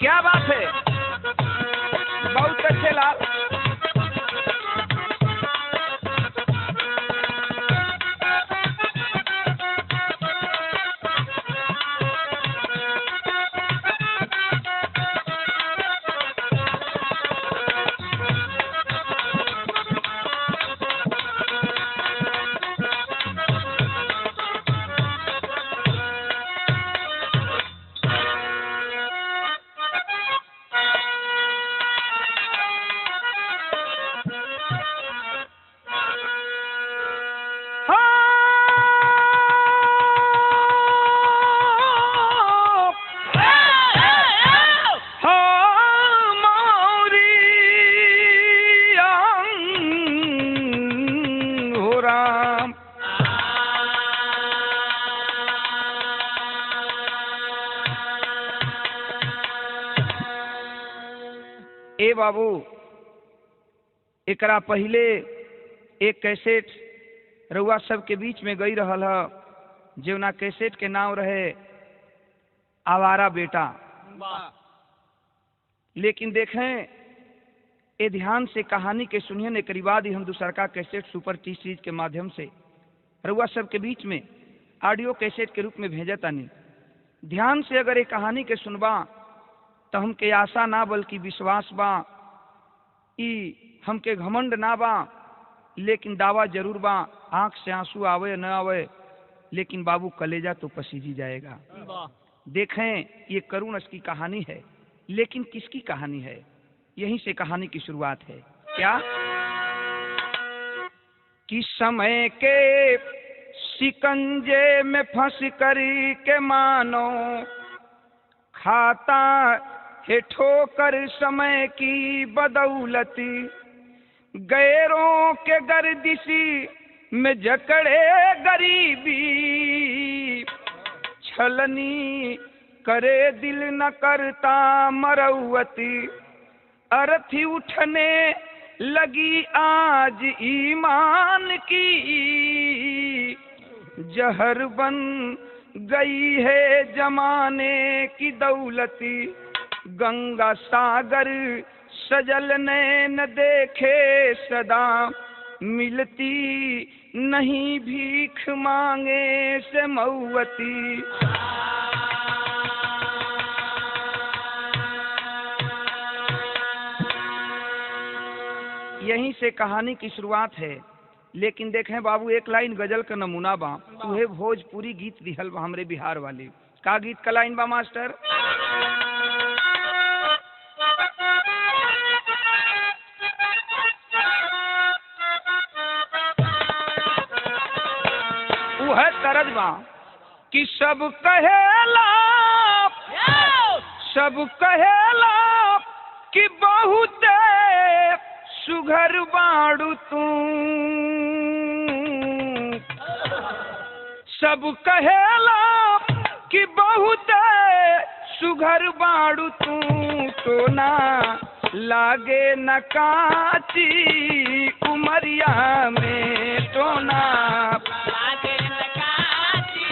क्या बात है, बहुत अच्छे लाल। ए बाबू, एकरा पहले एक कैसेट रउआ सब के बीच में गई रहल है, जेवना कैसेट के नाम रहे आवारा बेटा। लेकिन देखें, ए ध्यान से कहानी के सुनिए ने, करीबाद ही हम दूसरा का कैसेट सुपर टी सीरीज के माध्यम से रउआ सब के बीच में ऑडियो कैसेट के रूप में भेजा तानी। ध्यान से अगर ये कहानी के सुनबा तो हमके आशा ना बल्कि विश्वास बा, ई हमके घमंड ना बा, लेकिन दावा जरूर बा। आंख से आंसू आवे न आवे, लेकिन बाबू कलेजा तो पसीजी जाएगा। देखें, ये करुण की कहानी है, लेकिन किसकी कहानी है? यहीं से कहानी की शुरुआत है। क्या कि समय के शिकंजे में फंस कर के मानो खाता है ठोकर समय की बदौलती, गैरों के गर्दिशी में जकड़े गरीबी, छलनी करे दिल न करता मरौवती, अर्थी उठने लगी आज ईमान की, जहर बन गई है जमाने की दौलती, गंगा सागर सजल नैन देखे सदा, मिलती नहीं भीख मांगे से मऊवती। यहीं से कहानी की शुरुआत है। लेकिन देखें बाबू, एक लाइन गजल का नमूना बा, उहे भोजपुरी गीत दिहल बा हमरे बिहार वाले। का गीत का लाइन बा मास्टर? उहे तरज बा कि सब कहेला कि बहुत सुघर बाड़ू तू, सब कहेला कि बहुत सुघर बाड़ू तू, तो ना लागे न काची उमरिया में, तो ना लागे न काची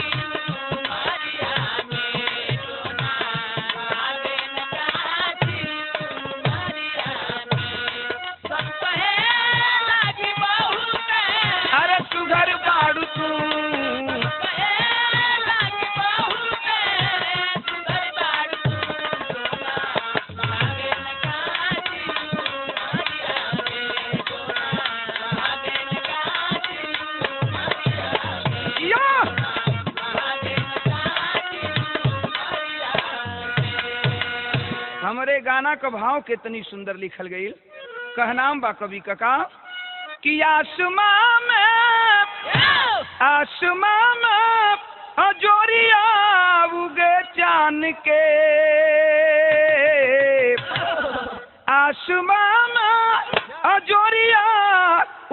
उमरिया में, तो ना लागे न काची उमरिया में, सब कहेला कि बहुत अरे सुघर बाड़ू तू, हमरे गाना का भाव कितनी सुंदर लिखल गई। कहनाम बा कवि कका कि आसमां में अजोरिया उगे चांद के, आसमां में अजोरिया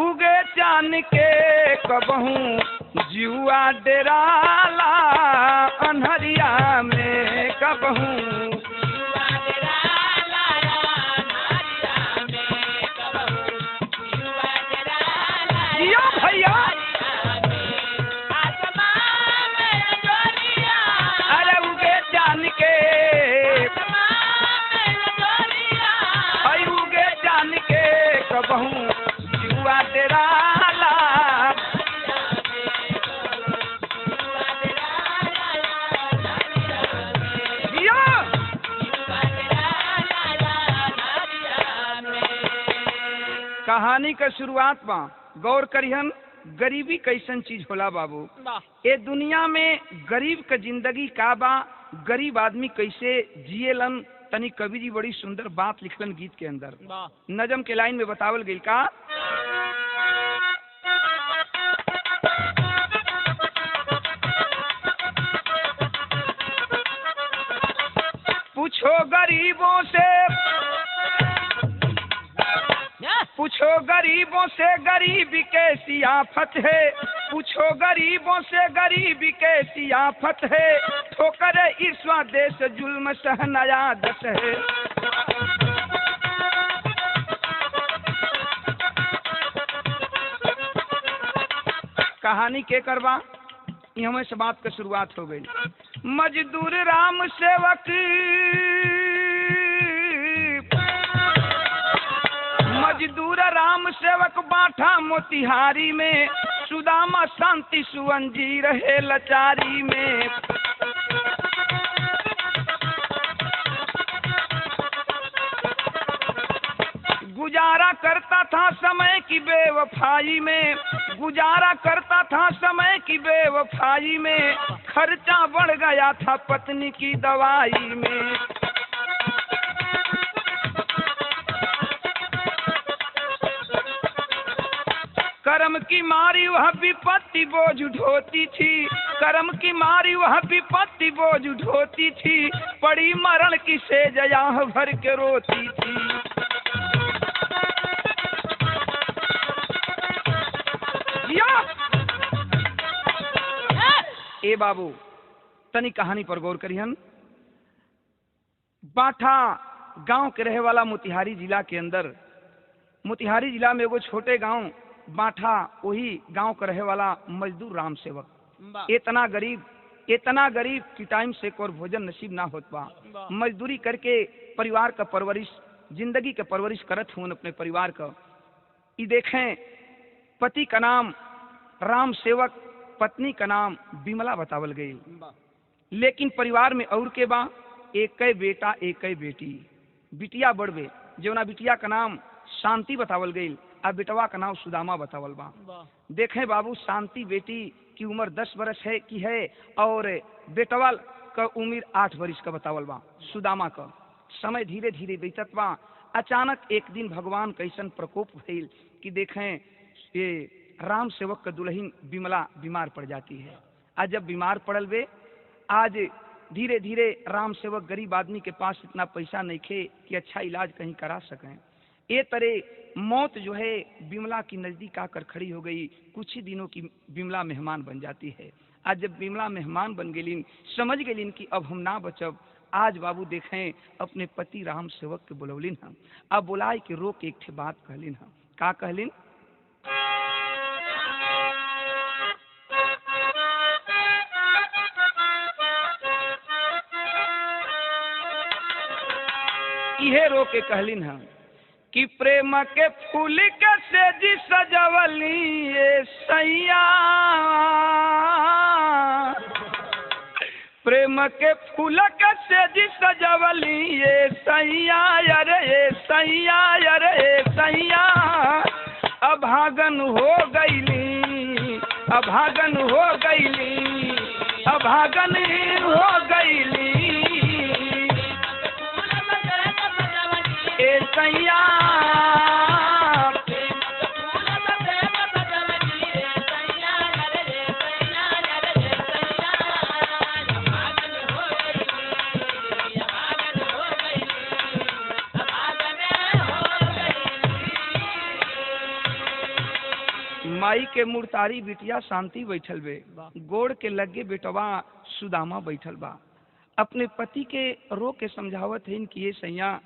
उगे चांद के, कबहू जुआ डेराला अन्हरिया में, कबहू भैया अरे उगे जान के कहानी का शुरुआत बा। गौर करिहन गरीबी कैसन चीज होला बाबू। ए दुनिया में गरीब का जिंदगी का बा, गरीब आदमी कैसे जिएलन, तनी कवि जी बड़ी सुंदर बात लिखलन गीत के अंदर। नजम के लाइन में बतावल गई का, पूछो गरीबों से, पूछो गरीबों से गरीबी कैसी आफत है, पूछो गरीबों से गरीबी कैसी आफत है, ठोकर इस देश जुल्म सहनाया दस है। कहानी के करवा यहाँ से बात का शुरुआत हो गई। मजदूर राम सेवक, मजदूर राम सेवक बाठा मोतिहारी में, सुदामा शांति सुवन जी रहे लाचारी में। गुजारा करता था समय की बेवफाई में, गुजारा करता था समय की बेवफाई में, खर्चा बढ़ गया था पत्नी की दवाई में। कर्म की मारी वह विपत्ति बोझ उठाती थी, कर्म की मारी वह विपत्ति बोझ उठाती थी, पड़ी मरण की सेज आह भर के रोती थी। ए बाबू तनी कहानी पर गौर करिहन। बाठा गांव के रहे वाला मोतिहारी जिला के अंदर, मोतिहारी जिला में एगो छोटे गांव बाठा, वही गांव का रहे वाला मजदूर राम सेवक इतना गरीब कि टाइम से और भोजन नसीब ना होत बा। मजदूरी करके परिवार का परवरिश, जिंदगी का परवरिश करत हुन अपने परिवार का। ये देखें पति का नाम राम सेवक, पत्नी का नाम बिमला बतावल गई, लेकिन परिवार में और के बा एक बेटा एक बेटी। बिटिया बढ़वे, जौना बिटिया का नाम शांति बतावल गई, अब बेटवा का नाम सुदामा बतावल बा। देखें बाबू, शांति बेटी की उम्र 10 वर्ष है की है और बेटवा का उम्र 8 वर्ष का बतावल बा। सुदामा का समय धीरे धीरे बीतत बा। अचानक एक दिन भगवान कैसन प्रकोप भइल कि देखें ये राम सेवक का दुल्हन बिमला बीमार पड़ जाती है। आज जब बीमार पड़ल वे, आज धीरे धीरे राम सेवक गरीब आदमी के पास इतना पैसा नहीं थे कि अच्छा इलाज कहीं करा सकें। ये तरह मौत जो है बिमला की नजदीक आकर खड़ी हो गई। कुछ ही दिनों की बिमला मेहमान बन जाती है। आज जब बिमला मेहमान बन गई, समझ गई कि अब हम ना बचब। आज बाबू देखें अपने पति राम सेवक के बुलौलिन हम, अब बुलाए के रोक एक ठे बात कहलिन हम। का कहलिन? इहे रो के कहलिन हम कि प्रेम के फूल के सेजी सजवली ये सैया, प्रेम के फूल के सेजी सजवली ये सैया, अरे ये सैया, अरे ये सैया, अभागन हो गईली, अभागन हो गईली, अभागन हो गईली ए सैया। माई के मुर्तारी बिटिया शांति बैठल बे, गोड़ के लगे बेटवा सुदामा बैठल बा। अपने पति के रो के समझावत है कि ये सैया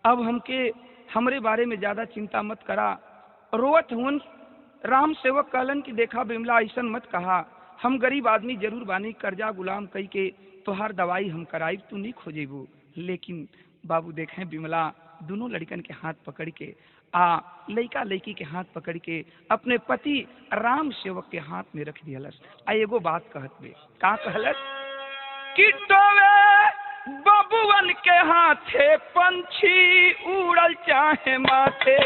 अब हमके हमरे बारे में ज्यादा चिंता मत करा। रोवत हुन राम सेवक कहलन कि देखा बिमला ऐसन मत कहा, हम गरीब आदमी जरूर बानी, कर्जा गुलाम कई के तोहार दवाई हम कराई, तू नहीं खोजेबू। लेकिन बाबू देखें बिमला दोनों लड़कन के हाथ पकड़ के लड़का लड़की के हाथ पकड़ के अपने पति राम सेवक के हाथ में रख दियलस। एगो बात कहत बे, का कहलस कि टोवे बबुअन के हाथे पंछी उड़ल चाहे माथे।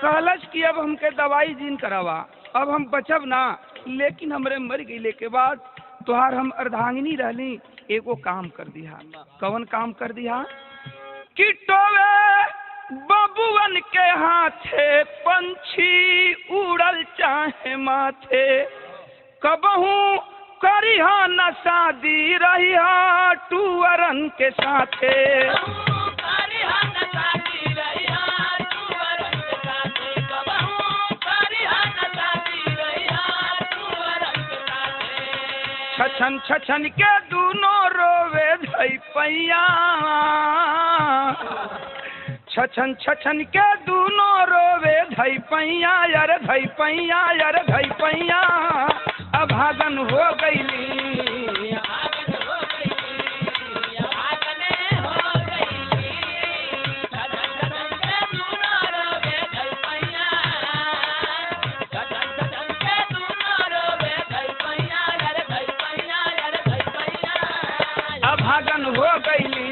कहलस कि अब हमके दवाई जीन करावा, अब हम बचब ना, लेकिन हमरे मर गईले के बाद तोहार हम अर्धांगिनी रहली, एगो काम कर दिया। कौन काम कर दिया? कि टोवे बबुअन के हाथे पंछी उड़ल चाहे माथे। कबहू करिहा न शादी रहिहा टूअरन के साथे। छछन छछन के दूनों रोवे धई पैया। छछन छछन के दूनों रोवे धई पैया, यार धई पैया, यार धई पैया। अभागन हो गईली, अभागन हो गईली।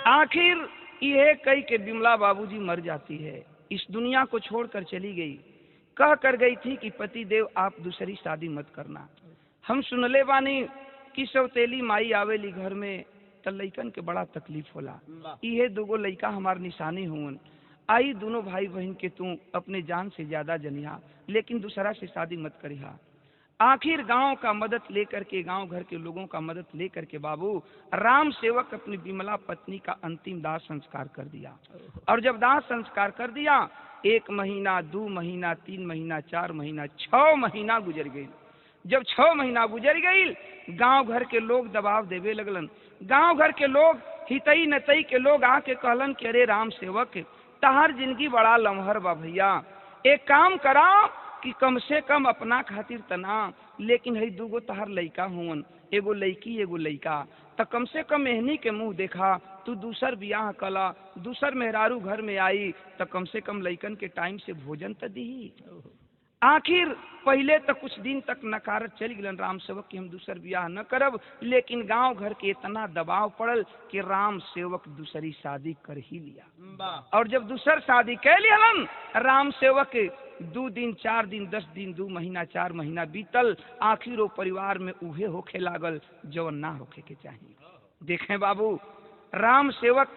आखिर यह कही के बिमला बाबूजी मर जाती है, इस दुनिया को छोड़कर चली गई। कह कर गई थी कि पति देव आप दूसरी शादी मत करना। हम सुनले बानी कि सौतेली माई आवेली घर में त लइकन के बड़ा तकलीफ होला। इहे दुगो लइका हमार निशानी हुन। आई दोनों भाई बहन के तू अपने जान से ज्यादा जनिहा, लेकिन दूसरा से शादी मत करिहा। आखिर गांव का मदद लेकर के, गांव घर के लोगों का मदद लेकर के बाबू राम सेवक अपनी विमला पत्नी का अंतिम दाह संस्कार कर दिया। और जब दाह संस्कार कर दिया, 1 महीना, 2 महीना, 3 महीना, 4 महीना, 6 महीना गुजर गई। जब 6 महीना गुजर गई, गांव घर के लोग दबाव देवे लगलन। गांव घर के लोग, हितई नतई के लोग आके कहलन कि अरे राम सेवक, तहार जिंदगी बड़ा लम्हर बा भैया, एक काम करा कि कम से कम अपना खातिर तना, लेकिन हई दूगो तहार लइका हुवन, एगो लइकी एगो लइका, त कम से कम एहनी के मुंह देखा, तू दूसर बियाह कला, दूसर मेहरारू घर में आई त कम से कम लइकन के टाइम से भोजन त दी। आखिर पहले तो कुछ दिन तक नकारत चल गलन राम सेवक कि हम दूसर बियाह न करब, लेकिन गांव घर के इतना दबाव पड़ल कि राम सेवक दूसरी शादी कर ही लिया। और जब दूसर शादी कर लियलन, राम सेवक 2 दिन, 4 दिन, 10 दिन, 2 महीना, 4 महीना बीतल। आखिर वो परिवार में उहे होखे लागल जवन ना होखे के चाहिए। देखें बाबू, राम सेवक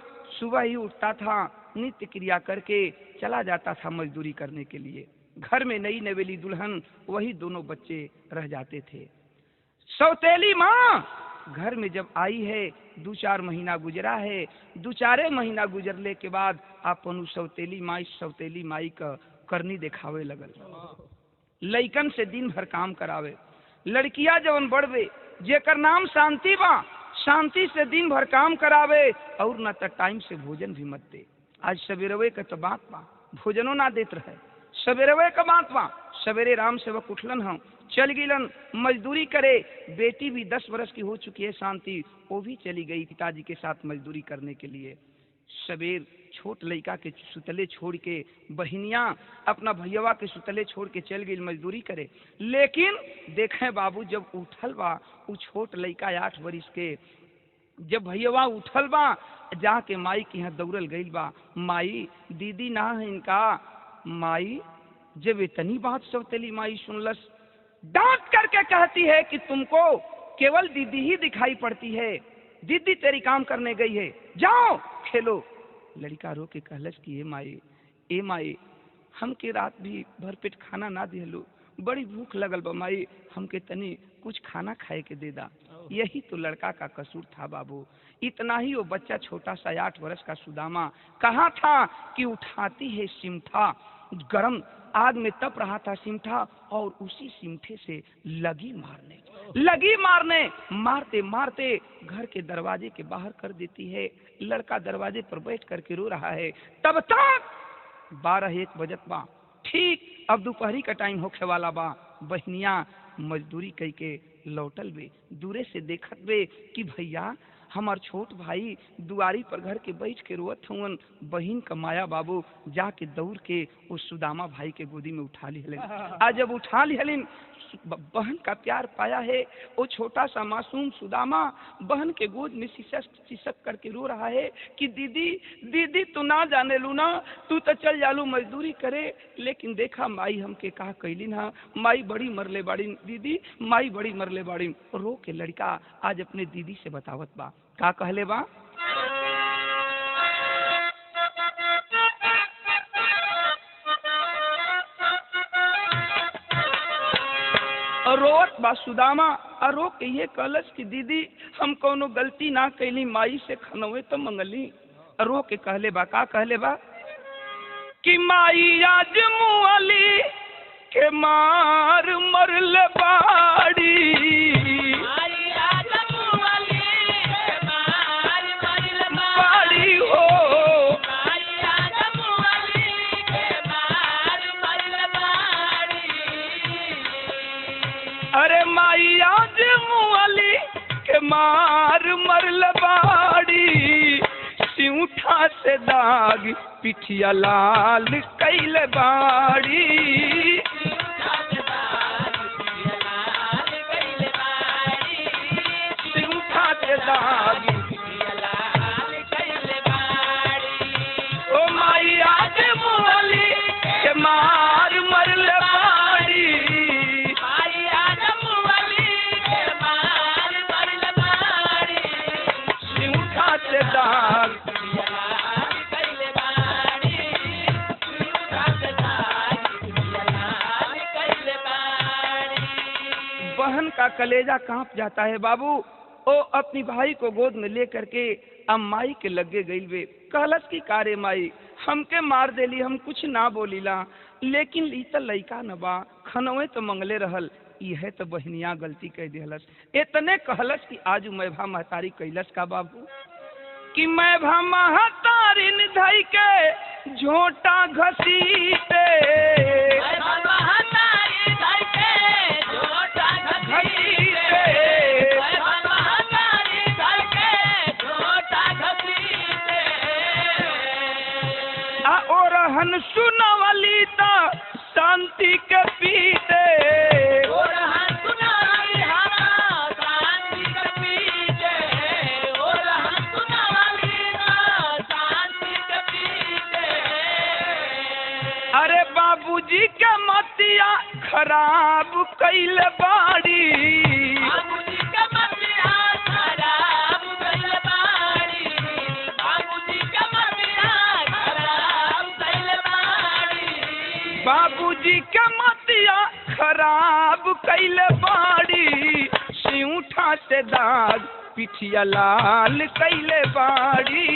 सुबह ही उठता था, नित्य क्रिया करके चला जाता था मजदूरी करने के लिए। घर में नई नवेली दुल्हन, वही दोनों बच्चे रह जाते थे। सौतेली माँ घर में जब आई है, 2-4 महीना गुजरा है। 2-4 महीना गुजरले के बाद अपन सौतेली माई का करनी दिखावे लगल। लइकन से दिन भर काम करावे। लड़कियां जवन बढ़वे, जेकर नाम शांति बा, शांति से दिन भर काम करावे और न त टाइम से भोजन भी मत दे। आज सवेरवे का तो बात बा, भोजनो ना देत रहे। सवेरवे का बात बा, सवेरे राम सेवक उठलन, हम चल गिलन मजदूरी करे। बेटी भी 10 वर्ष की हो चुकी है शांति, वो भी चली गई पिताजी के साथ मजदूरी करने के लिए। सवेर छोट लड़का के सुतले छोड़ के बहनियां अपना भैया के सुतले छोड़ के चल गई मजदूरी करे। लेकिन देखें बाबू, जब उठल बा वो छोट लड़का 8 वर्ष के, जब भैया उठल बा जाके माई के यहाँ दौड़ल गई बा, माई दीदी ना है इनका। माई जब इतनी बात सौतेली माई सुनलस, डांट करके कहती है कि तुमको केवल दीदी ही दिखाई पड़ती है, दीदी तेरी काम करने गई है, जाओ खेलो। लड़का रो के कहलस कि ए माई हमके रात भी भरपेट खाना ना दिहलो, बड़ी भूख लगल बा माई, हमके तनी कुछ खाना खाए के दे दा। यही तो लड़का का कसूर था बाबू। इतना ही वो बच्चा छोटा सा 8 वर्ष का सुदामा कहा था कि उठाती है सिमठा, गरम आग में तप रहा था सिमठा, और उसी सिमठे से लगी मारने मारते मारते घर के दरवाजे के बाहर कर देती है। लड़का दरवाजे पर बैठ करके रो रहा है। तब तक 12-1 बजत बा। ठीक अब दोपहरी का टाइम होखे वाला बा। बहनियां मजदूरी कई के लौटल बे, दूरे से देखत बे कि भैया हमार छोट भाई दुआरी पर घर के बैठ के रोवत हुवन। बहिन का माया बाबू जाके दौड़ के उस सुदामा भाई के गोदी में उठा लिहलिन। आज जब उठा लिहलिन, बहन का प्यार पाया है, वो छोटा सा मासूम सुदामा बहन के गोद में सिसक करके रो रहा है कि दीदी दीदी तू ना जाने लू ना, तू तो चल जालू मजदूरी करे, लेकिन देखा माई हमके कहा कैली ना, माई बड़ी मरले बाड़ी दीदी, माई बड़ी मरले बाड़ी। रो के लड़का आज अपने दीदी से बतावत बा, का कहले बा, रोत बा सुदामा और रो के ये कहलस कि दीदी हम कोनो गलती ना कैली, माई से खनवे तो मंगली। रो के कहले बा, का कहले बा कि माई आज मुअली के मार मरल बाड़ी, अरे माई आज मुअली के मार मरल बाड़ी, सिउठा से दाग पिठिया लाल कैल बाड़ी, सिउठा से दाग ओ माई आज मुअली के मार मरल बाड़ी, बहन का कलेजा कांप जाता है बाबू। ओ अपनी भाई को गोद में ले करके अब माई के लगे गई वे, कहलस की कारे माई हमके मार देली, हम कुछ ना बोलीला, लेकिन ली तो लइका न बा, खनवे तो मंगले रहल, यह तो बहनिया गलती कह दिहलस। इतने कहलस कि आज मैं भा महतारी कैलस का बाबू कि मैं भा महतारी निधई के झोटा घसीटे, सुनवली ता शांति के पीते, अरे बाबूजी के मतिया खराब कैल बाड़ी, बाबूजी के मतिया खराब कैल बाड़ी, सिउठा से दाग पिठिया लाल कैल बाड़ी,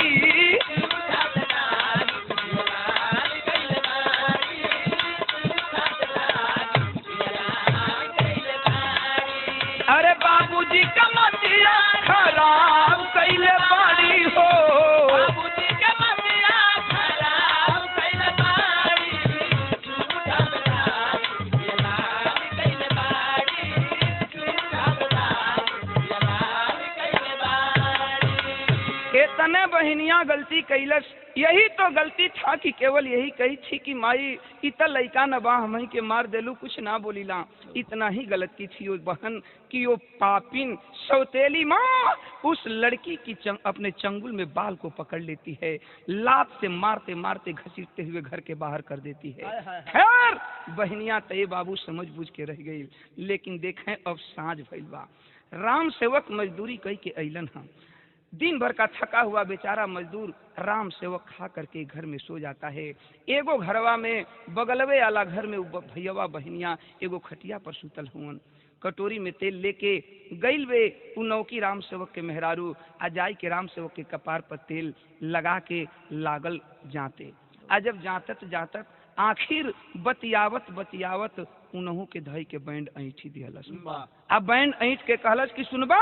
अरे बाबूजी के मतिया खराब कैल बाड़ी हो, तने बहनिया गलती कैलस। यही तो गलती था कि केवल यही कही थी कि माई इत लइका न बा, हम के मार देलू, कुछ ना बोलीला। इतना ही गलती थी वो बहन कि वो पापिन सौतेली माँ उस लड़की की अपने चंगुल में बाल को पकड़ लेती है, लात से मारते मारते घसीटते हुए घर के बाहर कर देती है। खैर बहनिया तय बाबू समझ बूझ के रह गई, लेकिन देखें अब साँझ भइल बा, राम सेवक मजदूरी कई के अइलन हम। दिन भर का थका हुआ बेचारा मजदूर राम सेवक खा करके घर में सो जाता है। एगो घरवा में बगलवे वाला घर में भैया बहनिया एगो खटिया पर सुतल हुवन, कटोरी में तेल लेके गइल वे उ नौकी राम सेवक के मेहरारू आ जाई के राम सेवक के कपार पर तेल लगा के लागल जाते। आ जब जातत जातत आखिर बतियावत बतियावत उनहू के धई के बैंड ऐठी दिहलस। आ बैंड ऐठ के कहलस कि सुनबा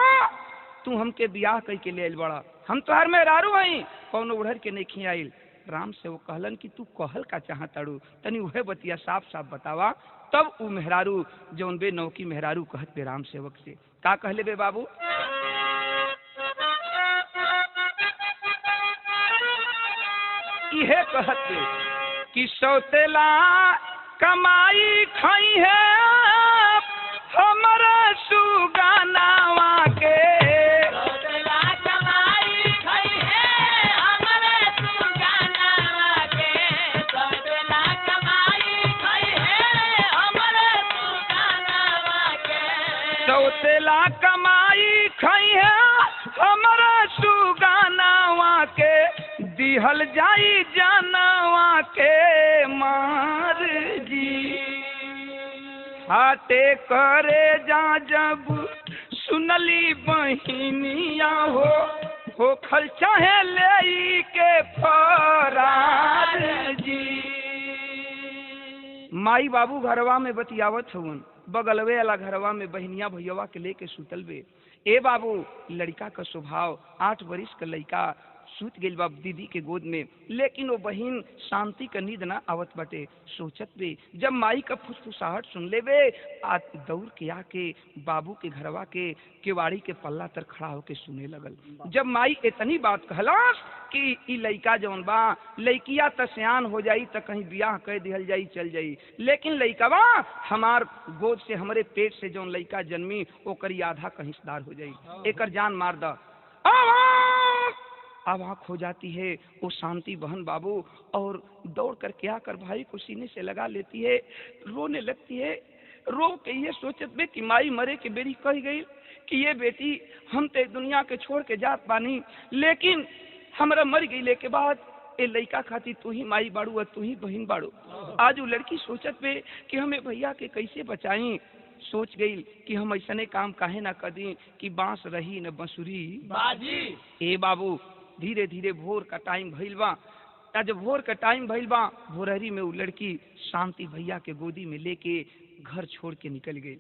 तू हमके बियाह कई के ले आइल बड़ा, हम तोहर मेहरारू हई, कौनो उड़र के नहीं आइल। राम से वो कहलन कि तू कहल का चाहताड़ू, तनी वह बतिया साफ साफ बतावा। तब उ मेहरारू जौन बे नौकी मेहरारू कहत बे राम सेवक से का कहले बे बाबू? इहे कहते कि सौतेला कमाई खाई है हमारा सुगानावा के, सौतेला कमाई खाई है हमारे सुगानावा के, सौतेला कमाई खाई है हमारे सुगानावा के, सौतेला कमाई खाई है हमारा सुगानावा के, दिहल जाई जानवा के मार जी। हाटे करे जा जब सुनली बहिनिया हो खल चाहे ले के फरार जी। माई बाबू घरवा में बतियावत हवन, बगलवे वाला घरवा में बहनिया भैया के लेके सुतल बे। ए बाबू, लड़का का स्वभाव 8 बरिस का लड़का सूत गइल बा दीदी के गोद में, लेकिन वो बहिन शांति का नींद ना आवत बाटे। सोचत बे, जब माई का फुसफुसाहट सुन ले बे, आ दौड़ के आके बाबू के घरवा के केवाड़ी के पल्ला तर खड़ा होके सुने लगल। जब माई इतनी बात कहलास कि ई लइका जौन बा लइकिया त सियान हो जाई त कहीं बियाह कर दिहल जाई चल जाई, लेकिन लइकवा हमार गोद से हमरे पेट से जौन लइका जन्मी ओकरी आधा का हिस्सेदार हो जाई, एकर जान मार द। अब आँख हो जाती है वो शांति बहन बाबू, और दौड़ करके आकर भाई को सीने से लगा लेती है, रोने लगती है। रो के ये सोचत बे कि माई मरे के बेरी कह गई कि ये बेटी हम ते दुनिया के छोड़ के जात बानी, लेकिन हमरा मर गईले के बाद ए लइका खाती तू ही माई बाड़ू और तू ही बहन बाड़ू। आज वो लड़की सोचत बे कि हमें भैया के कैसे बचाई। सोच गई कि हम ऐसने काम काहे ना कर दी कि बांस रही न बंसुरी बाजी। ए बाबू, धीरे धीरे भोर का टाइम भइल बा। जब भोर का टाइम भइल बा, भोरहरी में वो लड़की शांति भैया के गोदी में लेके घर छोड़ के निकल गई।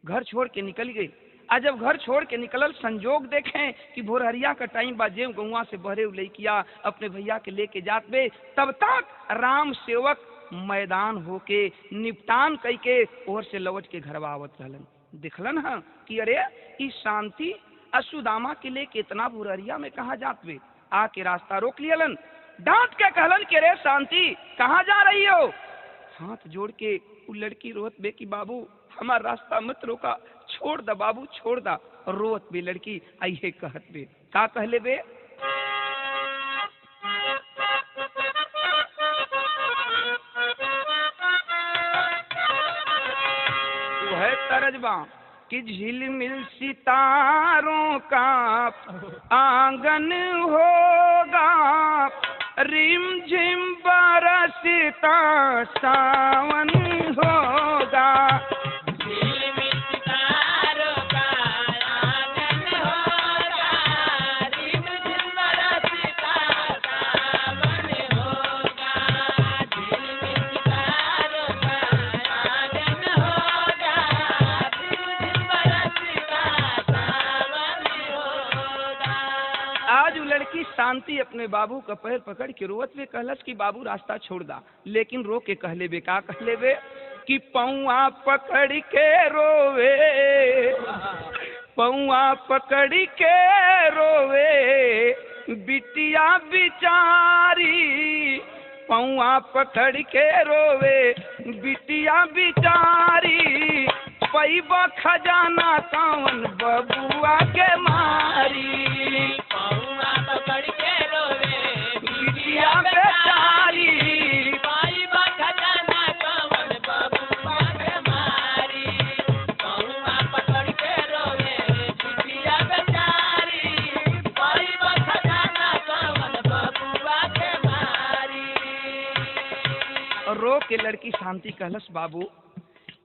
घर छोड़ के निकल गई। आज जब घर छोड़ के निकलल, संजोग देखें कि भोरहरिया का टाइम बा, जेव गौवा से बहरे लइकिया अपने भैया के लेके जात बे, तब तक राम सेवक मैदान होके निपटान कई के ओर से लौट के घर आवत रहलन। दिखलन है कि अरे ई शांति असुदामा के लेके इतना भोरहरिया में कहाँ जात बे। आके रास्ता रोक लियलन, डांट के कहलन कि रे शांति कहाँ जा रही हो। हाथ जोड़ के वो लड़की रोत बे कि बाबू हमारा रास्ता मत रोका, छोड़ दा बाबू छोड़ दा। रोत बे लड़की, आइए कहत बे का कहले बे? वह तरजबा कि झिलमिल सितारों का आंगन होगा, रिम झिम बरसता सावन होगा। झिलमिल सितारों का आंगन होगा, रिम झिम बरसता सावन होगा। झिलमिल सितारों का आंगन होगा, आज वो लड़की शांति अपने बाबू का पैर पकड़ के रोवत में कहलस कि बाबू रास्ता छोड़ दा, लेकिन रो के कहले बे का कहले बे कि पौआ पकड़ के रोवे, पौआ पकड़ के रोवे बिटिया बिचारी, पौआ पकड़ के रोवे बिटिया बिचारी, पैबा खजाना कौन बबुआ के मारी। पौआ पकड़ के रोवे बिटिया बेचारी, पैबा खजाना कौन बबुआ के मारी। पौआ पकड़ के रोवे बिटिया बेचारी, पैबा खजाना कौन बबुआ के मारी। रो के लड़की शांति कहलस बाबू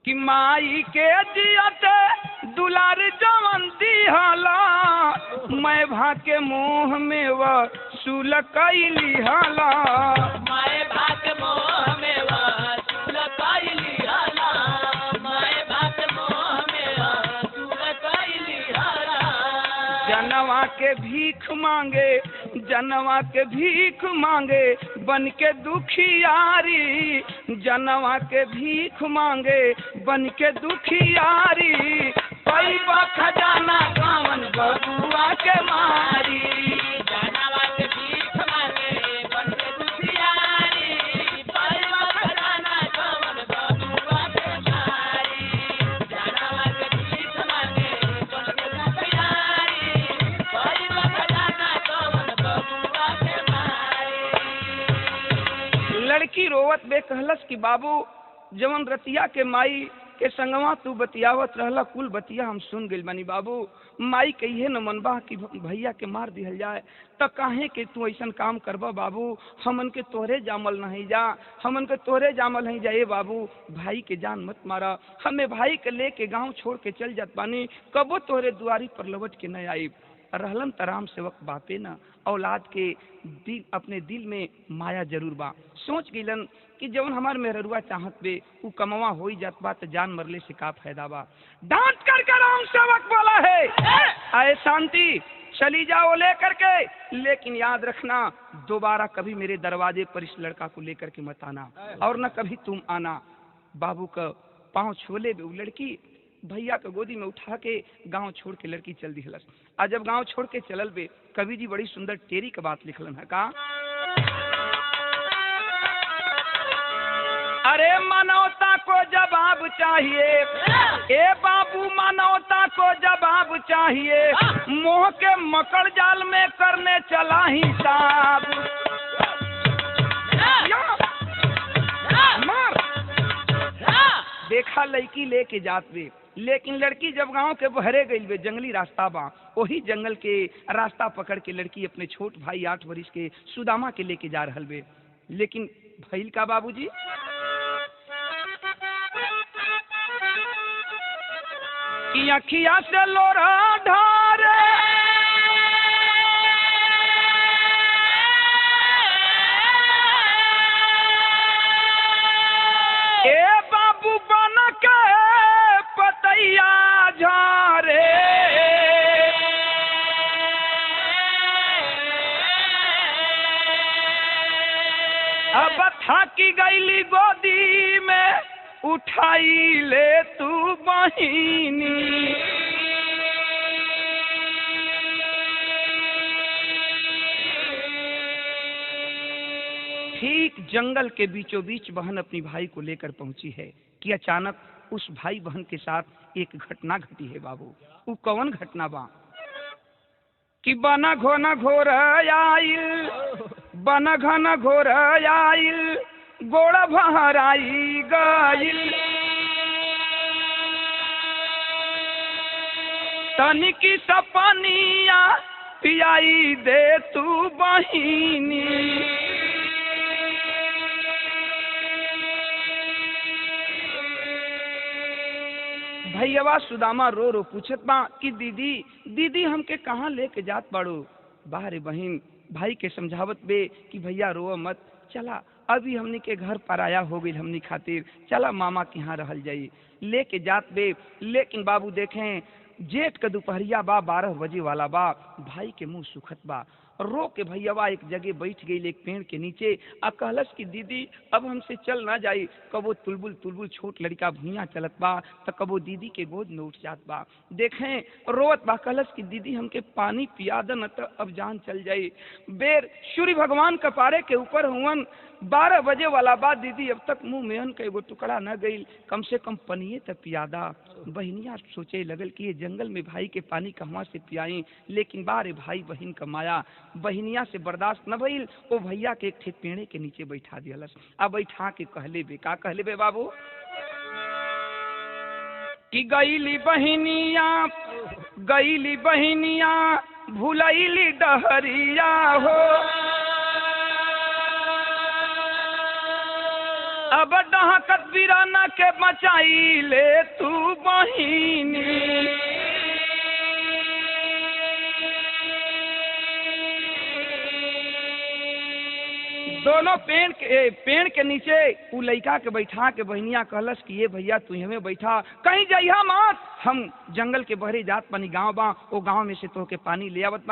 कि माई के दियत दुलार जवन दिहला, मैं भाके मोह में वह सुल कैली हला। मैं भाग मोह में वह सुल कैली हला, मैं भाग मोह में वह सुल कैली हला। जनवा के भीख मांगे, जनवा के भीख मांगे बन के दुखियारी, जनवा के भीख मांगे बन के दुखियारी, कोई खजाना कामन बबुआ के मारी। जानवा के भीख मांगे बन के दुखियारी, पैवा खजाना कामन बबुआ के मारी। जानवा के भीख मांगे बन के दुखियारी, पैवा खजाना कामन बबुआ के मारी। लड़की रोवत बे कहलस कि बाबू जवन रतिया के माई के संगवा तू बतियावत रहला कुल बतिया हम सुन गइल बानी बाबू। माई कहिए न मनबा कि भैया के मार दिहल जाए त काहे के तू ऐसन काम करबा बाबू। हमन के तोहरे जामल नहीं जा, हमन के तोहरे जामल नहीं जाए बाबू। भाई के जान मत मारा, हमें भाई के लेके गांव छोड़ के चल जात बानी, कबो तोहरे दुआरी पर लौट के न आई। रहलन तराम सेवक बापे न औलाद के दिल अपने दिल में माया जरूर बा। सोच गिलन कि जवन हमार मेहरुआ चाहत बे उ कमवा हो जात बा त जान मरले से का फायदा बा। डांट कर राम सेवक बोला है आए शांति चली जाओ लेकर के, लेकिन याद रखना दोबारा कभी मेरे दरवाजे पर इस लड़का को लेकर के मत आना और न कभी तुम आना। बाबू का पाँव छोले बे उ लड़की भैया के गोदी में उठा के गांव छोड़ के लड़की चल दी हलस। आज जब गांव छोड़ के चलल बे कवि जी बड़ी सुंदर टेरी का बात लिखलन है का। अरे मानवता को जवाब चाहिए ए बाबू, मानवता को जवाब चाहिए, मोह के मकड़ जाल में करने चला हिसाब। देखा लड़की लेके जात बे, लेकिन लड़की जब गांव के बहरे गई बे जंगली रास्ता बा, वही जंगल के रास्ता पकड़ के लड़की अपने छोट भाई 8 वर्ष के सुदामा के लेके जा रहल बे। लेकिन भइल का बाबूजी कि अखिया से लोरा ढारे ए बाबू बन के पतैया झारे। अब थाकी गईली गोदी में उठाई ले तू बहिनी। ठीक जंगल के बीचों बीच बहन अपनी भाई को लेकर पहुंची है कि अचानक उस भाई बहन के साथ एक घटना घटी है बाबू। वो कौन घटना बा कि बना घोना घोर आइल, बना घना घोर आइल, गोड़ा भराई गइल, तनिकी सपनिया पियाई दे तू बहिनी। भैया सुदामा रो रो पूछत बा कि दीदी दीदी हमके कहाँ लेके जात बाड़ो। बाहरे बहन भाई के समझावत बे कि भैया रो मत, चला अभी हमनी के घर पराया हो गई हमनी खातिर, चला मामा के यहाँ रहल जाई। लेके जात बे, लेकिन बाबू देखें जेठ का दोपहरिया बा, 12 बजे वाला बा। भाई के मुंह सुखत बा, रो के भैया एक जगह बैठ गई एक पेड़ के नीचे। आ कहलस कि दीदी अब हमसे चल ना जाई। कबो तुलबुल तुलबुल छोट लड़का भुइयाँ चलत बा तो कबो दीदी के गोद में उठ जात बा। देखें रोवत बा, कहलस कि दीदी हमके पानी पिया दे न तो अब जान चल जाई। बेर सूर्य भगवान कपारे के ऊपर हुवन, 12 बजे वाला बा। दीदी अब तक मुंह में का एगो टुकड़ा न गई, कम से कम पनिए तक पियादा। बहनिया सोचे लगल कि ये जंगल में भाई के पानी कहवा से पियाई, लेकिन बारे भाई बहन का माया बहनिया से बर्दाश्त न भइल। वो भैया के एक ठे पेड़े के नीचे बैठा दियलस। अब बैठा के कहले बे का कहले बे बाबू कि गईली बहनिया भुलैली डहरिया हो। अब डहकत वीराना के बचाई ले तू बहिनी। दोनों पेड़ के नीचे उ लड़का के बैठा के बहनिया कहलस कि ये भैया तू हमें बैठा, कहीं जइहा मत, हम जंगल के बहरे जात पानी गांव बा, वो गांव में से तो के पानी ले आवत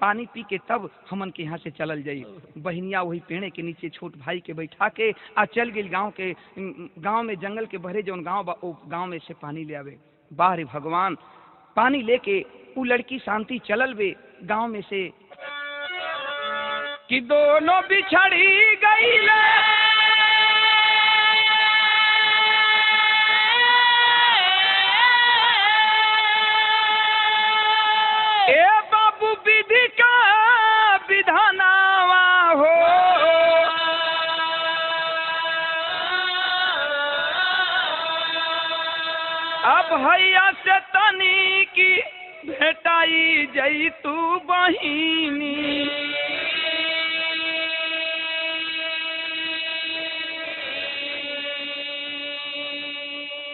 पानी पी के तब हमन के यहाँ से चलल जाई। बहनिया वही पेड़े के नीचे छोट भाई के बैठा के आ चल गई गांव में जंगल के बहरे जौन गांव बा, वो गांव में से पानी ले आवे। बाहरे भगवान पानी लेके वो लड़की शांति चलल बे गांव में से कि दोनों बिछड़ी गई ए बाबू विधि का विधानावा हो अब हैया से तनी की भेटाई जई तू बहिनी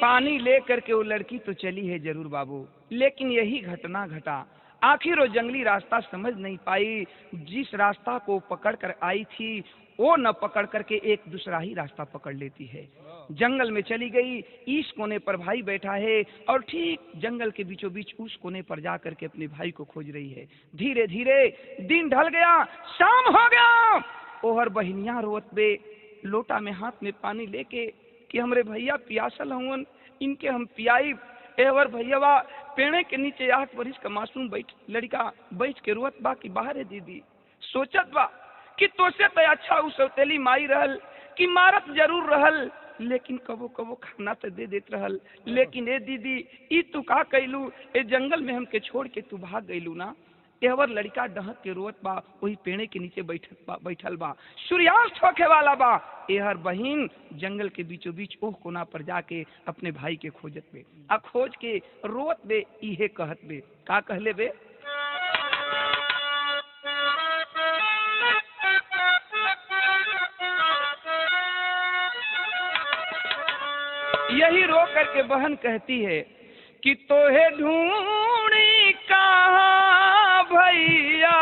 पानी लेकर के वो लड़की तो चली है जरूर बाबू, लेकिन यही घटना घटा। आखिर वो जंगली रास्ता समझ नहीं पाई, जिस रास्ता को पकड़ कर आई थी वो न पकड़ करके एक दूसरा ही रास्ता पकड़ लेती है। जंगल में चली गई, इस कोने पर भाई बैठा है और ठीक जंगल के बीचों बीच उस कोने पर जा करके अपने भाई को खोज रही है। धीरे धीरे दिन ढल गया, शाम हो गया। ओहर बहनिया रोत बे लोटा में हाथ में पानी लेके कि हमरे भैया पियासल हुन, इनके हम पियाई। एवर भैया पेड़े के नीचे 8 बरिस का मासूम लड़का बैठ के रोत बा कि बाहर है दीदी, सोचत बा कि तोसे तो अच्छा उ सौतेली माई रहल कि मारत जरूर रहल, लेकिन कबो कबो खाना तो दे देत रहल। लेकिन ए दीदी ई तू का कैलू, ए जंगल में हमके छोड़ के तू भाग गईलू ना। एवर लड़का डहक के रोत बा, वही पेड़े के नीचे बैठल बा। सूर्यास्त होखे वाला बा। एहर बहिन जंगल के बीचों बीच ओह कोना पर जाके अपने भाई के खोजत बे, आ खोज के रोत बे, इहे कहत बे। का कहले बे? यही रो करके बहन कहती है कि तोहे ढूंढी कहाँ भैया,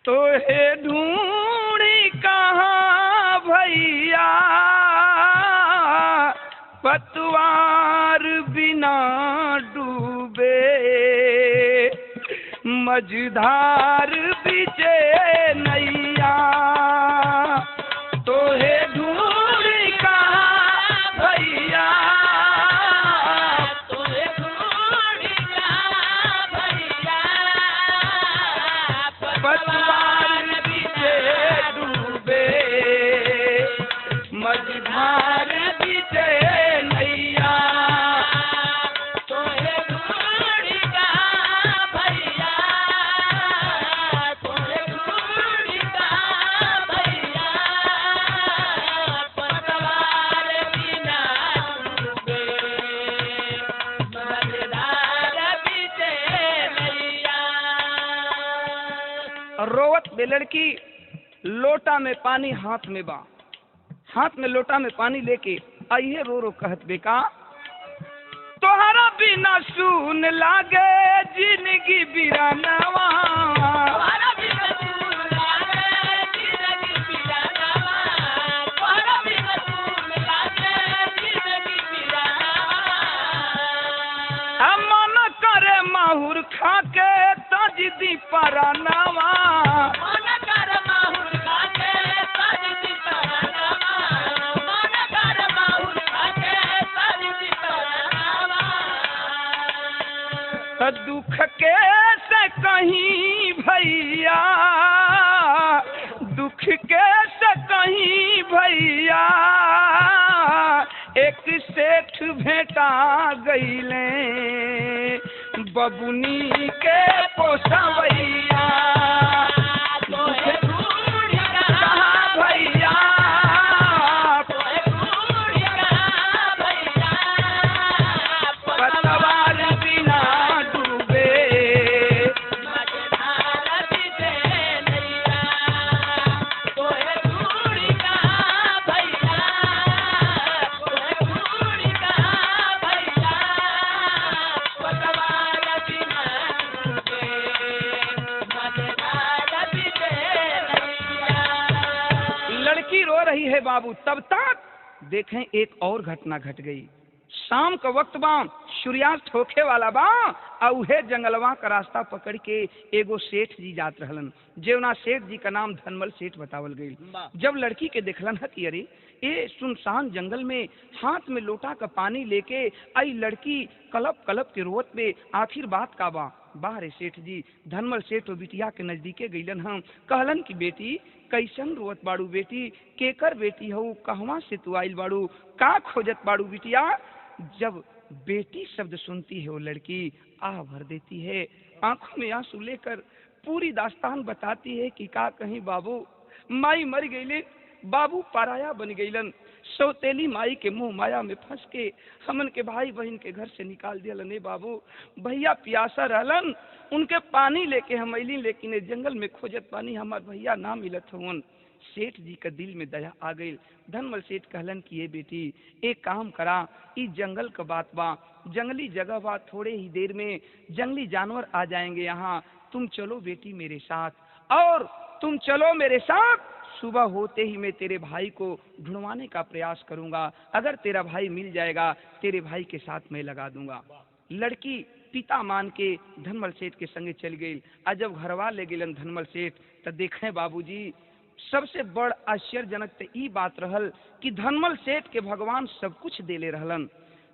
तोहे ढूंढी कहाँ भैया, पतवार बिना डूबे मझधार बिचे नैया, तोहे ढूंढी कहाँ भैया, तोहे ढूंढी कहाँ भैया, पतवार बिचे डूबे मझधार बिचे नैया, तोहे ढूंढी कहाँ भैया, तोहे ढूंढी कहाँ भैया, पतवार बिना डूबे मझधार बिचे नैया। रोवत बे लड़की, लोटा में पानी हाथ में बा, हाथ में लोटा में पानी लेके आइए रो रो कहत बे का, तोहरा बिना सुन लागे जिंदगी बिरानवा, तोहरा बिना सुन लागे जिंदगी बिरानवा, तोहरा बिना सुन लागे जिंदगी बिरानवा। मन करे माहुर खाके तजदी परानवा, मन कर माहुर खाके तजदी परानवा, मन कर माहुर खाके तजदी परानवा। दुख के से कहीं भैया, दुख के से कहीं भैया, एक सेठ भेटा गईले बबुनी के पोसवैया, तोहे ढूंढी कहाँ भैया, तोहे ढूंढी कहाँ भैया, पतवार बिना डूबे मझधार बिचे नैया, तोहे ढूंढी कहाँ भैया, तोहे ढूंढी कहाँ भैया, पतवार बिना डूबे मझधार बिचे नैया। लड़की रो रही है बाबू। तब तक देखें एक और घटना घट गई। शाम का वक्त बा, सूर्यास्त होखे वाला बा आ उहे जंगलवा का रास्ता पकड़ के एगो सेठ जी जात रहलन, जेवना सेठ जी का नाम धनमल सेठ बतावल गई। जब लड़की के देखलन ह कि अरे ये सुनसान जंगल में हाथ में लोटा का पानी लेके आई लड़की कलप कलप के रोवत में, आखिर बात का बा। बाहरे सेठ जी धनमल सेठ और बिटिया के नजदीके गईलन हम, कहलन कि बेटी कैसन रोवत बाड़ू बेटी, केकर बेटी हऊ, कहवा से तू आइल बाड़ू, का खोजत बाड़ू बिटिया। जब बेटी शब्द सुनती है वो लड़की आह भर देती है, आंखों में आंसू लेकर पूरी दास्तान बताती है कि का कहीं बाबू माई मर गईले, बाबू पराया बन गईलन, सौतेली माई के मुंह माया में फंस के हमन के भाई बहन के घर से निकाल दिया बाबू। भैया प्यासा रहलन, उनके पानी लेके हम अली, लेकिन जंगल में खोजत पानी हमार भैया ना मिलत हवन। सेठ जी का दिल में दया आ गई। धनमल सेठ कहलन कि ये बेटी एक काम करा, ई जंगल का बात बा, जंगली जगह बा, थोड़े ही देर में जंगली जानवर आ जाएंगे यहाँ, तुम चलो बेटी मेरे साथ, और तुम चलो मेरे साथ, सुबह होते ही मैं तेरे भाई को ढूंढवाने का प्रयास करूंगा, अगर तेरा भाई मिल जाएगा तेरे भाई के साथ मैं लगा दूंगा। लड़की पिता मान के धनमल सेठ के संगे चल गई। आज जब घरवा ले गेलन धनमल सेठ तो देखें बाबूजी, सबसे बड़ आश्चर्यजनक तो ई बात रहल कि धनमल सेठ के भगवान सब कुछ देले रहलन,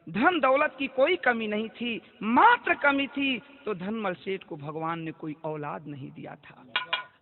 धन दौलत की कोई कमी नहीं थी, मात्र कमी थी तो धनमल सेठ को भगवान ने कोई औलाद नहीं दिया था।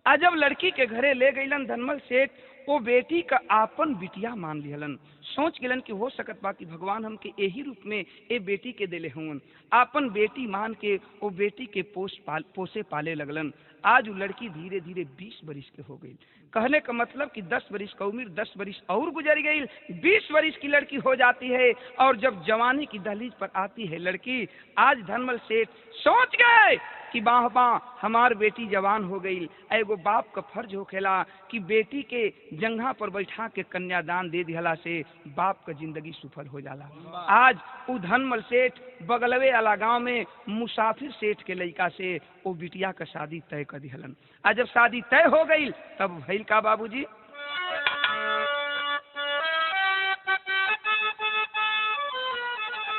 आज जब लड़की के घरे ले गईलन धनमल सेठ, वो बेटी का आपन बिटिया मान लिहलन, सोच गेलन कि हो सकत बा कि भगवान हमके यही रूप में ए बेटी के देले हों। आपन बेटी मान के वो बेटी के पोसे पाले लगलन। आज वो लड़की धीरे धीरे 20 बरिस के हो गई। कहने का मतलब कि 10 बरिस का उम्र 10 बरिस और गुजर गई, 20 बरिस की लड़की हो जाती है। और जब जवानी की दहलीज पर आती है लड़की, आज धनमल सेठ सोच गए कि बाह बाह हमार बेटी जवान हो गई। एगो बाप का फर्ज होखेला कि बेटी के जंघा पर बैठा के कन्यादान दे दिहला से बाप का जिंदगी सफल हो जाला। आज वो धनमल सेठ बगलवे वाला गांव में मुसाफिर सेठ के लड़का से वो बिटिया का शादी तय कर दिहलन। आज जब शादी तय हो गई तब भइल का बाबूजी,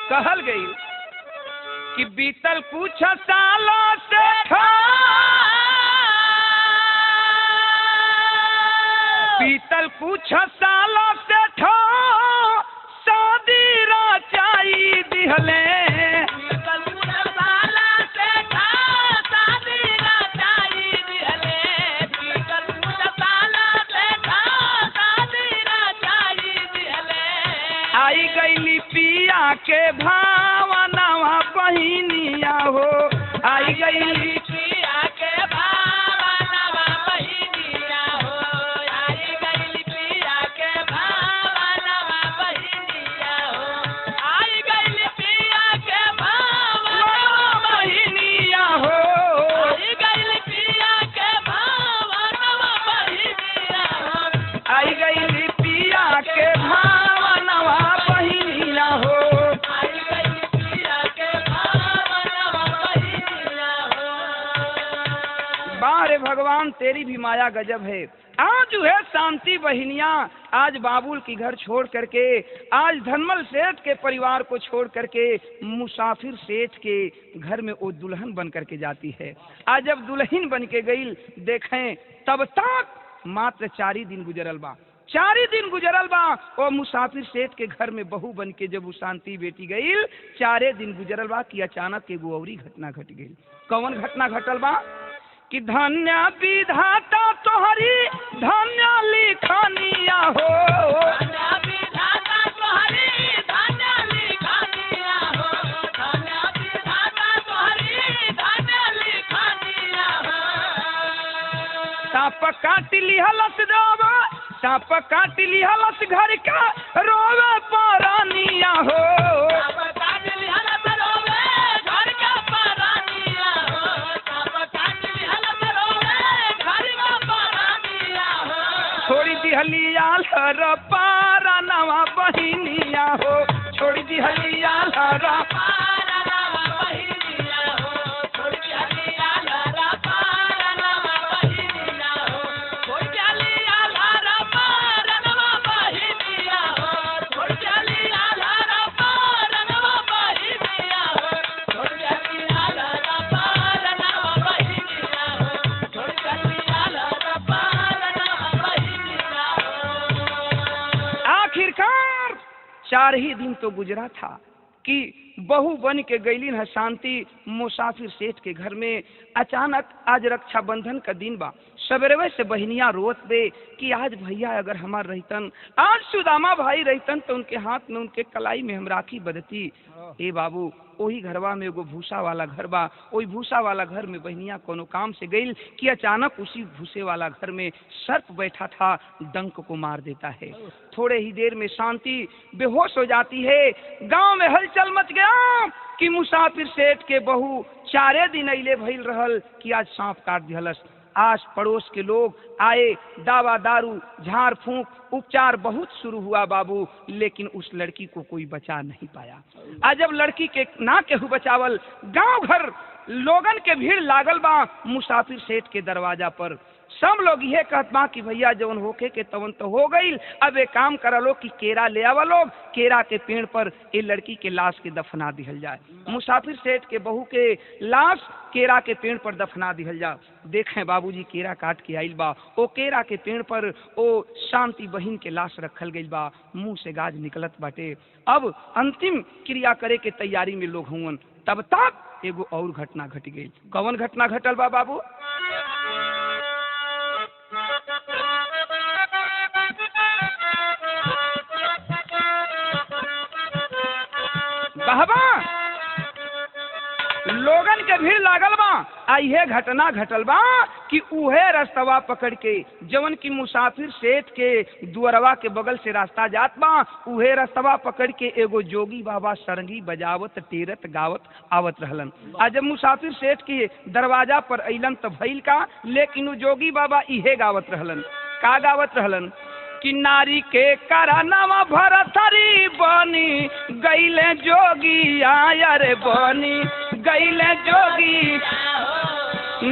कहल गई कि बीतल कुछ सालों से बीतल कुछ सालों से शादी रचाई दिहले, आई गईली पिया के भावनावा बहिनिया हो, आई गईली पिया के भावनावा बहिनिया हो, आई गईली पिया के भावनावा बहिनिया हो, आई गईली पिया के भावनावा बहिनिया हो, आई गईली पिया के भावनावा बहिनिया हो, आई गईली पिया के भावनावा बहिनिया हो। बारे भगवान तेरी भी माया गजब है। आज जो है शांति बहिनिया आज बाबुल की घर छोड़ करके, आज धनमल सेठ के परिवार को छोड़ करके मुसाफिर सेठ के घर में वो दुल्हन बन करके जाती है। आज जब दुल्हन बन के गई देखें तब तक मात्र 4 दिन गुजरल बा, 4 दिन गुजरल बा। वो मुसाफिर सेठ के घर में बहू बन के जब वो शांति बेटी गई, 4 दिन गुजरल बा कि अचानक एगो औरी घटना घट गई। कौन घटना घटल बा कि धन्य विधाता तोहरी धन्य लिखनिया हो, धन्य विधाता तोहरी धन्य लिखनिया हो, धन्य विधाता तोहरी धन्य लिखनिया हो। सांप काट लिहलस रोवे, सांप काट लिहलस घर का रोवे परानिया हो, सांप काट लिहलस रोवे घर का परानिया हो, सांप काट लिहलस रोवे घर का परानिया हो। छोड़ी दिहलिया हर पारा नवा बहिनिया हो, छोड़ी दिहलिया हर पारा नवा बहिनिया हो, छोड़ी दिहलिया हर पारा नवा बहिनिया हो, छोड़ी दिहलिया हर पारा नवा बहिनिया हो, छोड़ी दिहलिया हर पारा नवा बहिनिया हो। 4 ही दिन तो गुजरा था कि बहू बन के गईलीन है शांति मुसाफिर सेठ के घर में। अचानक आज रक्षाबंधन का दिन बा, सवेरे से बहनियां रोत बे कि आज भैया अगर हमार रहतन, आज सुदामा भाई रहतन तो उनके हाथ में उनके कलाई में हम राखी बदती। ए बाबू, वही घरवा में एगो भूसा वाला घर बा, वही भूसा वाला घर में बहनियां कोनो काम से गई कि अचानक उसी भूसे वाला घर में सर्प बैठा था, डंक को मार देता है। थोड़े ही देर में शांति बेहोश हो जाती है। गांव में हलचल मच गया कि मुसाफिर सेठ के बहू 4 दिन अइले भइल रहल कि आज सांप काट दिहलस। आस पड़ोस के लोग आए, दावा दारू झाड़ फूंक उपचार बहुत शुरू हुआ बाबू, लेकिन उस लड़की को कोई बचा नहीं पाया। आज जब लड़की के ना केहू बचावल, गांव घर लोगन के भीड़ लागल बा मुसाफिर सेठ के दरवाजा पर। सब लोग यह कहत बा कि भैया जवन होके के तवन तो हो गई, अब एक काम करा लो कि केरा ले आवा लोग, केरा के पेड़ पर ये लड़की के लाश के दफना दिहल जाए। मुसाफिर सेठ के बहू के लाश केरा के पेड़ पर दफना दिहल जाए। देखें बाबूजी, केरा काट के आइल बा, ओ केरा के पेड़ पर ओ शांति बहिन के लाश रखल गई बा, मुंह से गाज निकलत बाटे। अब अंतिम क्रिया करे के तैयारी में लोग हुवन, तब तक एगो और घटना घट गई। कौन घटना घटल बा बाबू? बहबा लोगन के भीड़ लागल बा। यह घटना घटल बा कि उहे रास्तवा पकड़ के जवन की मुसाफिर सेठ के दुअरवा के बगल से रास्ता जात बा, उहे रास्तवा पकड़ के एगो जोगी बाबा सरंगी बजावत टेरत गावत आवत रहलन। आज जब मुसाफिर सेठ के दरवाजा पर अइलन तो भइल का, लेकिन उ जोगी बाबा इहे गावत रहलन। का गावत रहलन कि नारी के करानावा भरथरी बनी गईले जोगी आयर बनी गईले जोगी,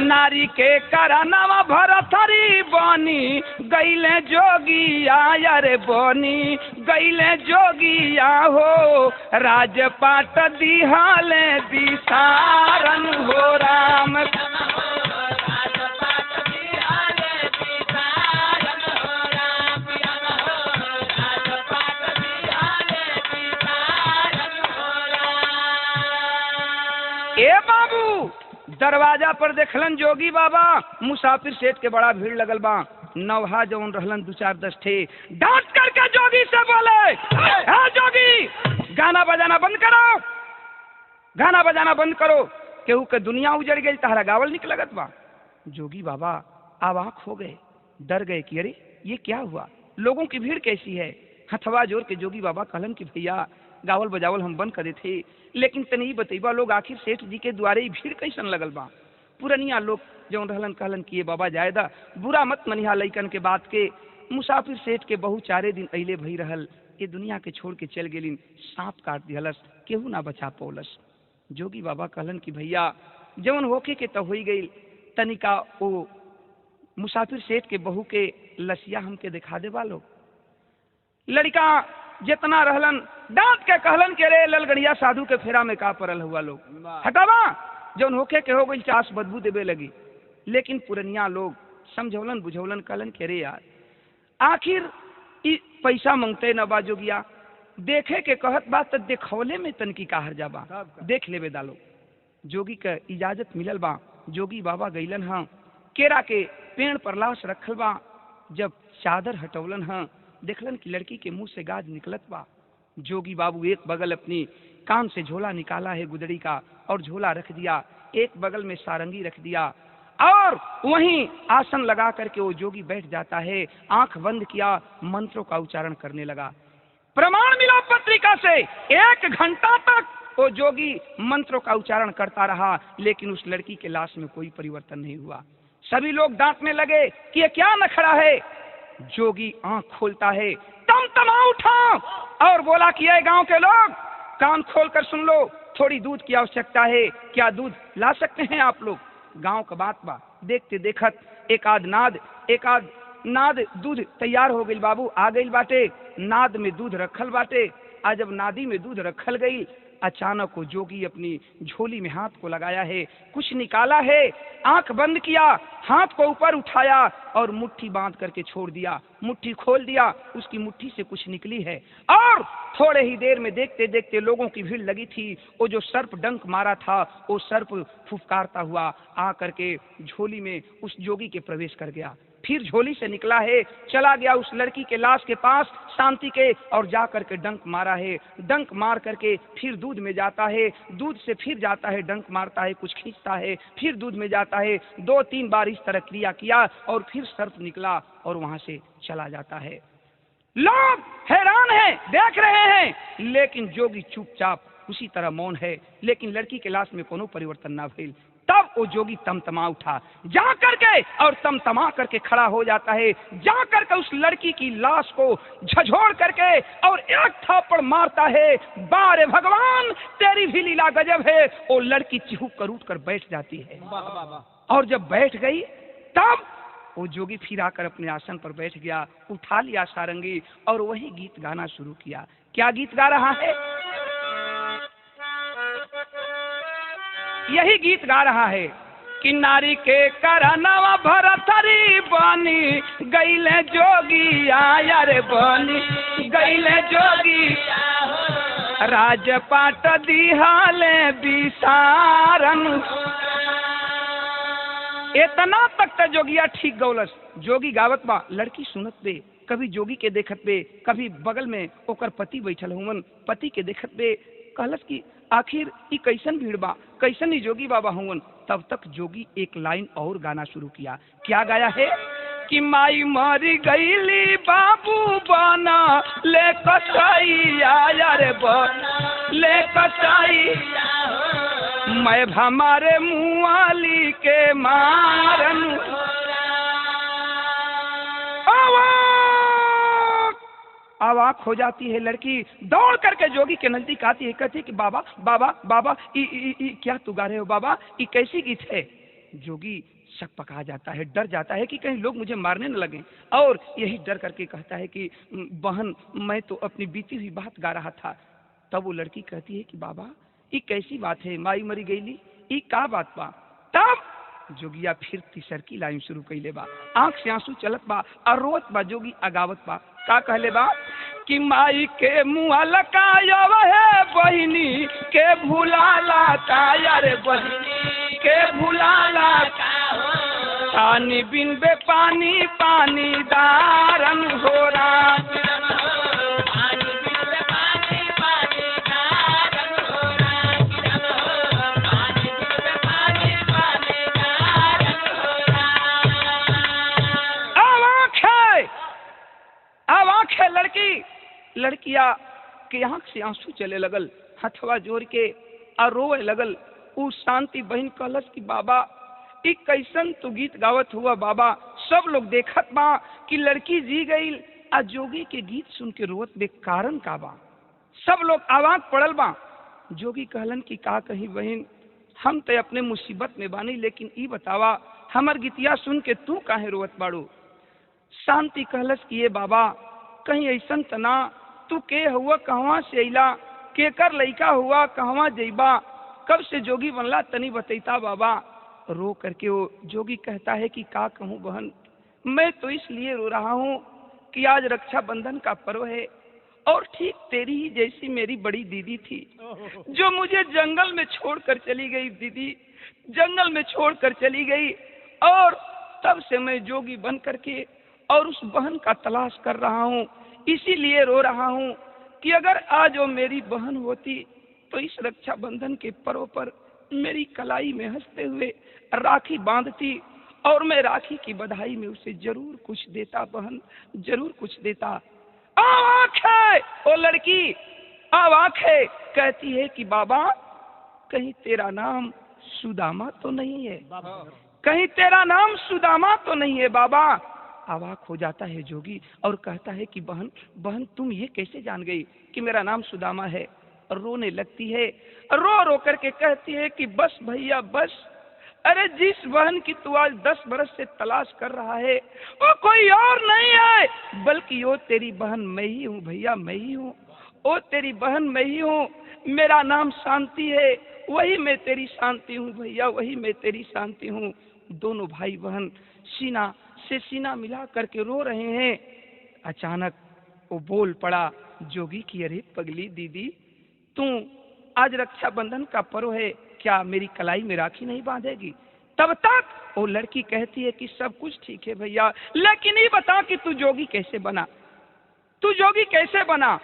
नारी के करानावा भरथरी बनी गईले जोगी आयर बनी गईले जोगी आहो, राजपाट दिहाले दिसारन हो राम। ए बाबू, दरवाजा पर देखलन जोगी बाबा, मुसाफिर सेठ के बड़ा भीड़ लगल बा। नवहा जौन रहलन 2-4-10 ठे डांट करके जोगी से बोले, हाँ जोगी, गाना बजाना बंद करो, गाना बजाना बंद करो, केहू के दुनिया उजड़ गई, तहरा गावल निक लगत बा। जोगी बाबा आवाक हो गए, डर गए कि अरे ये क्या हुआ, लोगों की भीड़ कैसी है। हथवा जोर के जोगी बाबा कहलन कि भैया गावल बजावल हम बंद करे थे, लेकिन तनी बतईबा लोग आखिर सेठ जी के द्वारे भीड़ कैसन लगल बा। पुरनिया लोग जौन रहलन कहलन कि ये बाबा जायदा बुरा मत मनिहा लइकन के बात के। मुसाफिर सेठ के बहू 4 दिन अइले भई रहल, ये दुनिया के छोड़ के चल गेलिन, सांप काट दिहलस, केहू ना बचा पौलस। जोगी बाबा कहलन कि भैया जौन होके के तो हो गई, तनिका ओ मुसाफिर सेठ के बहू के लसिया हमके दिखा दे बालो। लड़का जितना रहलन डांट के कहलन के रे ललगड़िया साधु के फेरा में का परल हुआ लोग, हटावा, जौन होके के हो गई चास बदबू देवे लगी। लेकिन पुरनिया लोग समझौलन बुझौलन कहलन के रे यार आखिर ई पैसा मांगते न बा जोगिया, देखे के कहत बात तो देखौले में तनकी का हर जाबा, देख लेवे दालो। जोगी के इजाजत मिलल बा, जोगी बाबा गईलन हाँ, केरा के पेड़ पर लाश रखल बा। जब चादर हटौलन हाँ, देखलन कि लड़की के मुंह से गाज निकलत बा। जोगी बाबू एक बगल अपनी कान से झोला निकाला है गुदड़ी का और झोला रख दिया, एक बगल में सारंगी रख दिया और वहीं आसन लगा करके वो जोगी बैठ जाता है। आंख बंद किया, मंत्रों का उच्चारण करने लगा। प्रमाण मिला पत्रिका से, 1 घंटा तक वो जोगी मंत्रों का उच्चारण करता रहा, लेकिन उस लड़की के लाश में कोई परिवर्तन नहीं हुआ। सभी लोग डांटने लगे कि ये क्या नखरा है। जोगी आंख खोलता है, तमा उठा और बोला कि ये गांव के लोग कान खोल कर सुन लो, थोड़ी दूध की आवश्यकता है, क्या दूध ला सकते हैं आप लोग। गांव का बात बा, देखते देखत एक आध नाद दूध तैयार हो गई बाबू, आ गई बाटे, नाद में दूध रखल बाटे। आज जब नादी में दूध रखल गई, अचानक वो जोगी अपनी झोली में हाथ को लगाया है, कुछ निकाला है, आंख बंद किया, हाथ को ऊपर उठाया और मुट्ठी बांध करके छोड़ दिया। मुट्ठी खोल दिया, उसकी मुट्ठी से कुछ निकली है और थोड़े ही देर में देखते देखते लोगों की भीड़ लगी थी। वो जो सर्प डंक मारा था वो सर्प फुफकारता हुआ आ करके झोली में उस जोगी के प्रवेश कर गया। फिर झोली से निकला है, चला गया उस लड़की के लाश के पास शांति के और जा करके डंक मारा है। डंक मार करके फिर दूध में जाता है, दूध से फिर जाता है, डंक मारता है, कुछ खींचता है, फिर दूध में जाता है। 2-3 बार इस तरह क्रिया किया और फिर सर्प निकला और वहां से चला जाता है। लोग हैरान हैं, देख रहे हैं, लेकिन जोगी चुपचाप उसी तरह मौन है। लेकिन लड़की के लाश में कोनो परिवर्तन ना भइल। तब वो जोगी तमतमा उठा, जा करके और तमतमा करके खड़ा हो जाता है, जा करके उस लड़की की लाश को झझोड़ करके और एक थापड़ मारता है। बारे भगवान, तेरी भी लीला गजब है। वो लड़की चिहुक कर उठ कर बैठ जाती है और जब बैठ गई तब वो जोगी फिर आकर अपने आसन पर बैठ गया, उठा लिया सारंगी और वही गीत गाना शुरू किया। क्या गीत गा रहा है? यही गीत गा रहा है कि नारी के करनवा भरथरी बनी गईले जोगी आया रे, बनी गईले जोगी राजपाट दिहाले बिसारन। इतना तक तो जोगिया ठीक गौलस। जोगी गावत बा, लड़की सुनत बे, कभी जोगी के देखत बे, कभी बगल में ओकर पति बैठल हुवन, पति के देखत बे, कहलस कि आखिर ई कैसन भीड़ बा, कैसन ही जोगी बाबा हुवन। तब तक जोगी एक लाइन और गाना शुरू किया। क्या गाया है कि माई मरी गईली बाबू बना ले कसाई आया रे, बना ले कसाई मैं हमारे मुआली के मारन। अवाक हो जाती है लड़की, दौड़ करके जोगी के नजदीक आती है, कहती है कि बाबा बाबा बाबा ई क्या तू गा रहे हो बाबा, ई कैसी गीत है? जोगी शक पका जाता है, डर जाता है कि कहीं लोग मुझे मारने न लगे और यही डर करके कहता है कि बहन मैं तो अपनी बीती हुई बात गा रहा था। तब वो लड़की कहती है कि बाबा ई कैसी बात है, माई मरी गईली, ई का बात बा? तब जोगिया फिर तीसर की लाइन शुरू कैले बा, आंख से आंसू चलत बा और रोत बा जोगी अगावत बा। का कहले बा कि माई के मुँह लकायव है बहिनी के भुलाला काया रे, बहिनी के भुलाला पानी बिन बे पानी पानी दारन हो रहा। लड़किया के आंख से आंसू चले लगल, हथवा जोड़ के और रोए लगल। उ शांति बहन कहलस कि बाबा ई कैसन तू गीत गावत हुआ बाबा, सब लोग देखत बा कि लड़की जी गई आ जोगी के गीत सुन के रोवत बे, कारण का बा? सब लोग आवाज पड़ल बा। जोगी कहलन कि का कही बहन, हम तो अपने मुसीबत में बानी, लेकिन ई बतावा हमर गीतिया सुन के तू काहे रोवत बाड़ू? शांति कहलस कि ये बाबा कहीं ऐसन तना, तू के हुआ, कहवा से अइला, केकर लइका हुआ, कहवा जइबा, कब से जोगी बनला, तनी बतैता बाबा। रो करके वो जोगी कहता है कि का कहूँ बहन, मैं तो इसलिए रो रहा हूँ कि आज रक्षाबंधन का पर्व है और ठीक तेरी ही जैसी मेरी बड़ी दीदी थी जो मुझे जंगल में छोड़कर चली गई। दीदी जंगल में छोड़कर चली गई और तब से मैं जोगी बन करके और उस बहन का तलाश कर रहा हूँ। इसीलिए रो रहा हूँ कि अगर आज वो मेरी बहन होती तो इस रक्षाबंधन के पर्व पर मेरी कलाई में हंसते हुए राखी बांधती और मैं राखी की बधाई में उसे जरूर कुछ देता, बहन जरूर कुछ देता। आवाक है वो लड़की, आवाक है, कहती है कि बाबा कहीं तेरा नाम सुदामा तो नहीं है, कहीं तेरा नाम सुदामा तो नहीं है बाबा। अवाक हो जाता है जोगी और कहता है कि बहन बहन तुम ये कैसे जान गई कि मेरा नाम सुदामा है? रोने लगती है, रो रो करके कहती है कि बस भैया बस, अरे जिस बहन की तू आज 10 बरस से तलाश कर रहा है वो कोई और नहीं है बल्कि वो तेरी बहन मैं ही हूँ भैया, मैं ही हूँ। ओ तेरी बहन मैं ही हूँ, मेरा नाम शांति है, वही मैं तेरी शांति हूँ भैया, वही मैं तेरी शांति हूँ। दोनों भाई बहन सीना से सीना मिला करके रो रहे हैं। अचानक वो बोल पड़ा जोगी की, अरे पगली दीदी, तू आज रक्षाबंधन का पर्व है, क्या मेरी कलाई में राखी नहीं बांधेगी? तब तक वो लड़की कहती है कि सब कुछ ठीक है भैया, लेकिन ये बता कि तू जोगी कैसे बना, तू जोगी कैसे बना?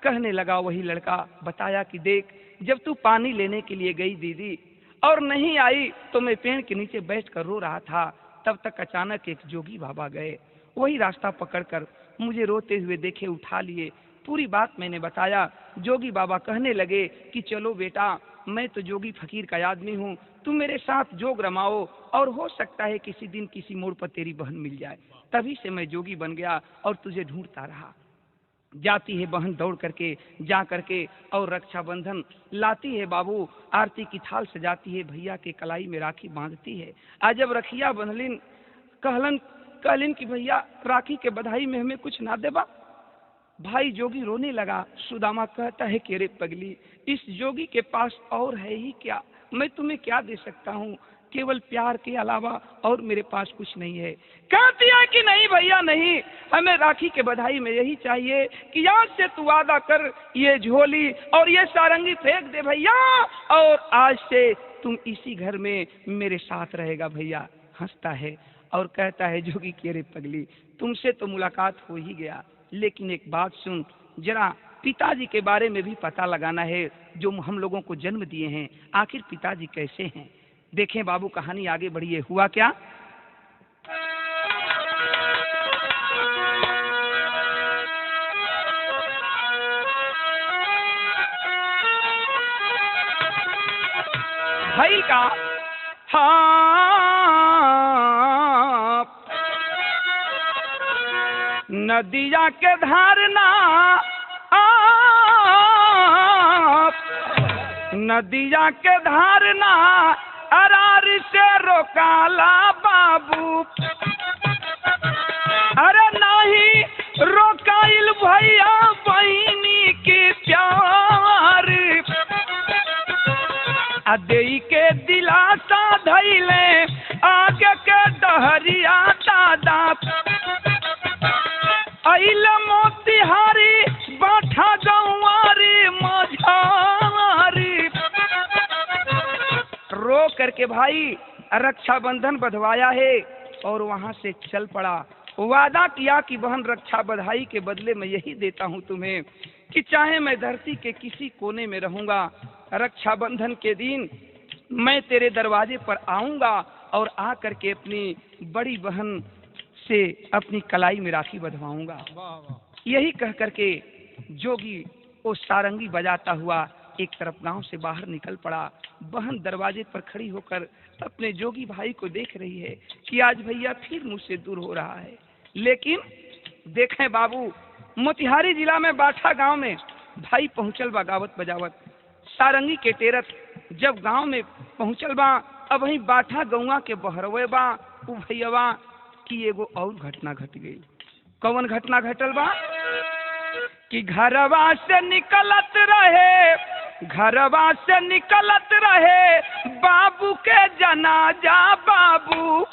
कहने लगा वही लड़का, बताया कि देख, जब तू पानी लेने के लिए गई दीदी और नहीं आई तो मैं पेड़ के नीचे बैठकर रो रहा था, तब तक अचानक एक जोगी बाबा गए, वही रास्ता पकड़कर मुझे रोते हुए देखे, उठा लिए। पूरी बात मैंने बताया। जोगी बाबा कहने लगे कि चलो बेटा, मैं तो जोगी फकीर का आदमी हूँ, तुम मेरे साथ जोग रमाओ और हो सकता है किसी दिन किसी मोड़ पर तेरी बहन मिल जाए। तभी से मैं जोगी बन गया और तुझे ढूंढता रहा। जाती है बहन दौड़ करके, जा करके और रक्षाबंधन लाती है बाबू, आरती की थाल सजाती है, भैया के कलाई में राखी बांधती है। आज जब रखिया बंधलिन कहलिन कि भैया राखी के बधाई में हमें कुछ ना देबा। भाई जोगी रोने लगा। सुदामा कहता है कि अरे पगली, इस जोगी के पास और है ही क्या, मैं तुम्हें क्या दे सकता हूँ, केवल प्यार के अलावा और मेरे पास कुछ नहीं है। कहती है कि नहीं भैया नहीं, हमें राखी के बधाई में यही चाहिए कि आज से तू वादा कर, ये झोली और ये सारंगी फेंक दे भैया, और आज से तुम इसी घर में मेरे साथ रहेगा भैया। हंसता है और कहता है जोगी की, अरे पगली, तुमसे तो मुलाकात हो ही गया, लेकिन एक बात सुन, जरा पिताजी के बारे में भी पता लगाना है, जो हम लोगों को जन्म दिए हैं, आखिर पिताजी कैसे हैं। देखें बाबू, कहानी आगे बढ़िए। हुआ क्या, भाई का हाँ नदिया के धारना नदिया के धारना अरार से रोकाला बाबू, अरे नहीं रोकाइल भैया बहिनी की प्यार, अदेई के दिलासा धैले आगे के डहरिया दादा, अइल मोतिहारी बाठा गंवारी मझारी। रो करके भाई रक्षाबंधन बंधवाया है और वहां से चल पड़ा। वादा किया कि बहन रक्षा बधाई के बदले मैं यही देता हूं तुम्हें कि चाहे मैं धरती के किसी कोने में रहूंगा, रक्षाबंधन के दिन मैं तेरे दरवाजे पर आऊंगा और आ करके अपनी बड़ी बहन से अपनी कलाई में राखी बंधवाऊंगा। यही कह करके जोगी वो सारंगी बजाता हुआ एक तरफ गांव से बाहर निकल पड़ा। बहन दरवाजे पर खड़ी होकर अपने जोगी भाई को देख रही है कि आज भैया फिर मुझसे दूर हो रहा है। लेकिन देखें बाबू, मोतिहारी जिला में बाठा गांव में भाई पहुंचल बा गावत बजावत, सारंगी के टेरत जब गांव में पहुंचल बा, अब वही बाठा गौवा के बहरवे बा उ भैया की एगो और घटना घट गई। कौन घटना घटल बा कि घरवा से निकलत रहे बाबू के जनाजा बाबू,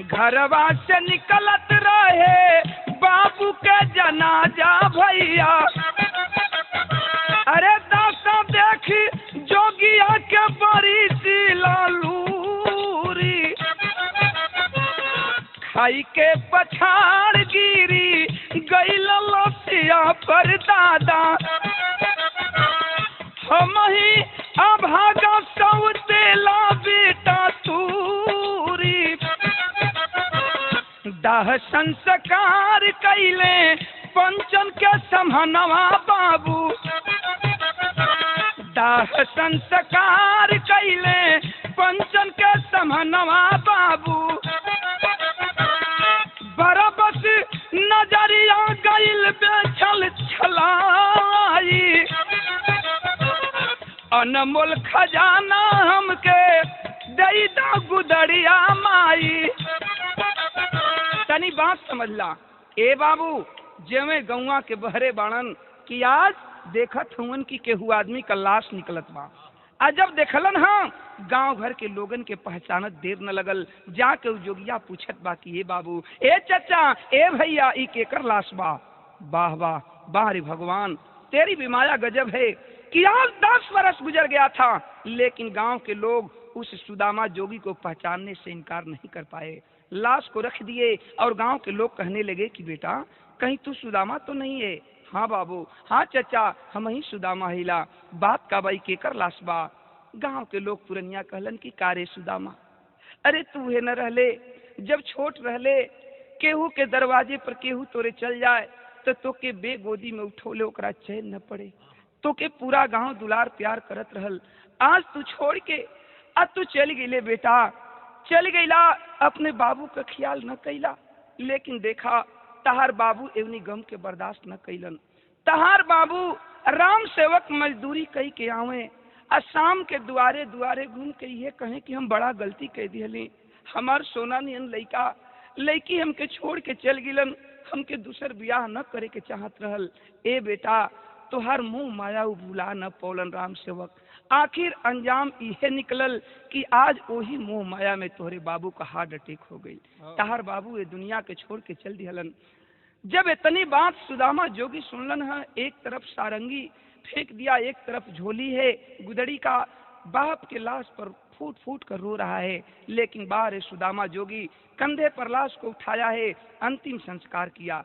घरवा से निकलत रहे बाबू के जनाजा भैया, अरे दासा देखी जोगिया के बड़ी सी लालूरी, खाई के पछाड़ गिरी गई लसिया पर दादा, हम ही अभागा सौतेला बेटा तूरी, दाह संस्कार कैले पंचन के समहनवा बाबू, दाह संस्कार कैले पंचन के समहनवा बाबू, बरबस नजरिया गइल बेचल छलाई, अनमोल खजाना हमके दई दा गुदड़िया माई। तनी बात समझ ला ए बाबू, जेमे गौवा के बहरे बाणन कि आज देखत हुवन की केहू आदमी का लाश निकलत बा। आ जब देखलन हाँ गांव भर के लोगन के पहचानत देर न लगल, जाके उ जोगिया पूछत बा कि ए बाबू, ए चचा, ए भैया, ई केकर लाश बा? वाह वाह वाह रे भगवान, तेरी भी माया गजब है कि आज 10 बरस गुजर गया था लेकिन गांव के लोग उस सुदामा जोगी को पहचानने से इनकार नहीं कर पाए। लाश को रख दिए और गांव के लोग कहने लगे कि बेटा कहीं तू सुदामा तो नहीं है? हाँ बाबू, हाँ चचा, हम ही सुदामा हिला। बात का बाई केकर लाश बा? गांव के लोग पुरनिया कहलन कि कारे सुदामा, अरे तू है न रहले, जब छोट रहले केहू के दरवाजे पर केहू तोरे चल जाए तो के बेगोदी में उठोले ओकरा चैन न पड़े, तो के पूरा गांव दुलार प्यार करत रहल। आज तू छोड़ के अब तू चल गईले बेटा, चल गईला, अपने बाबू का ख्याल न कैला। लेकिन देखा तहार बाबू एवनी गम के बर्दाश्त न कैलन। तहार बाबू राम सेवक मजदूरी कई के आवे, शाम के दुआरे दुआरे घूम के ये कहे कि हम बड़ा गलती कह दिहली, हमार सोना नियन लइका लड़की हमके छोड़ के चल गिलन, हमके दूसर ब्याह न करे के चाहत रहल। ए बेटा तोहर मुंह माया भुला न पौलन राम सेवक, आखिर अंजाम इहे निकलल कि आज वही मोह माया में तोहरे बाबू का हार्ट अटैक हो गई। तहार बाबू ये दुनिया के छोड़ के चल दिहलन। जब इतनी बात सुदामा जोगी सुनलन है, एक तरफ सारंगी फेंक दिया, एक तरफ झोली है गुदड़ी का, बाप के लाश पर फूट फूट कर रो रहा है। लेकिन बाहर सुदामा जोगी कंधे पर लाश को उठाया है, अंतिम संस्कार किया।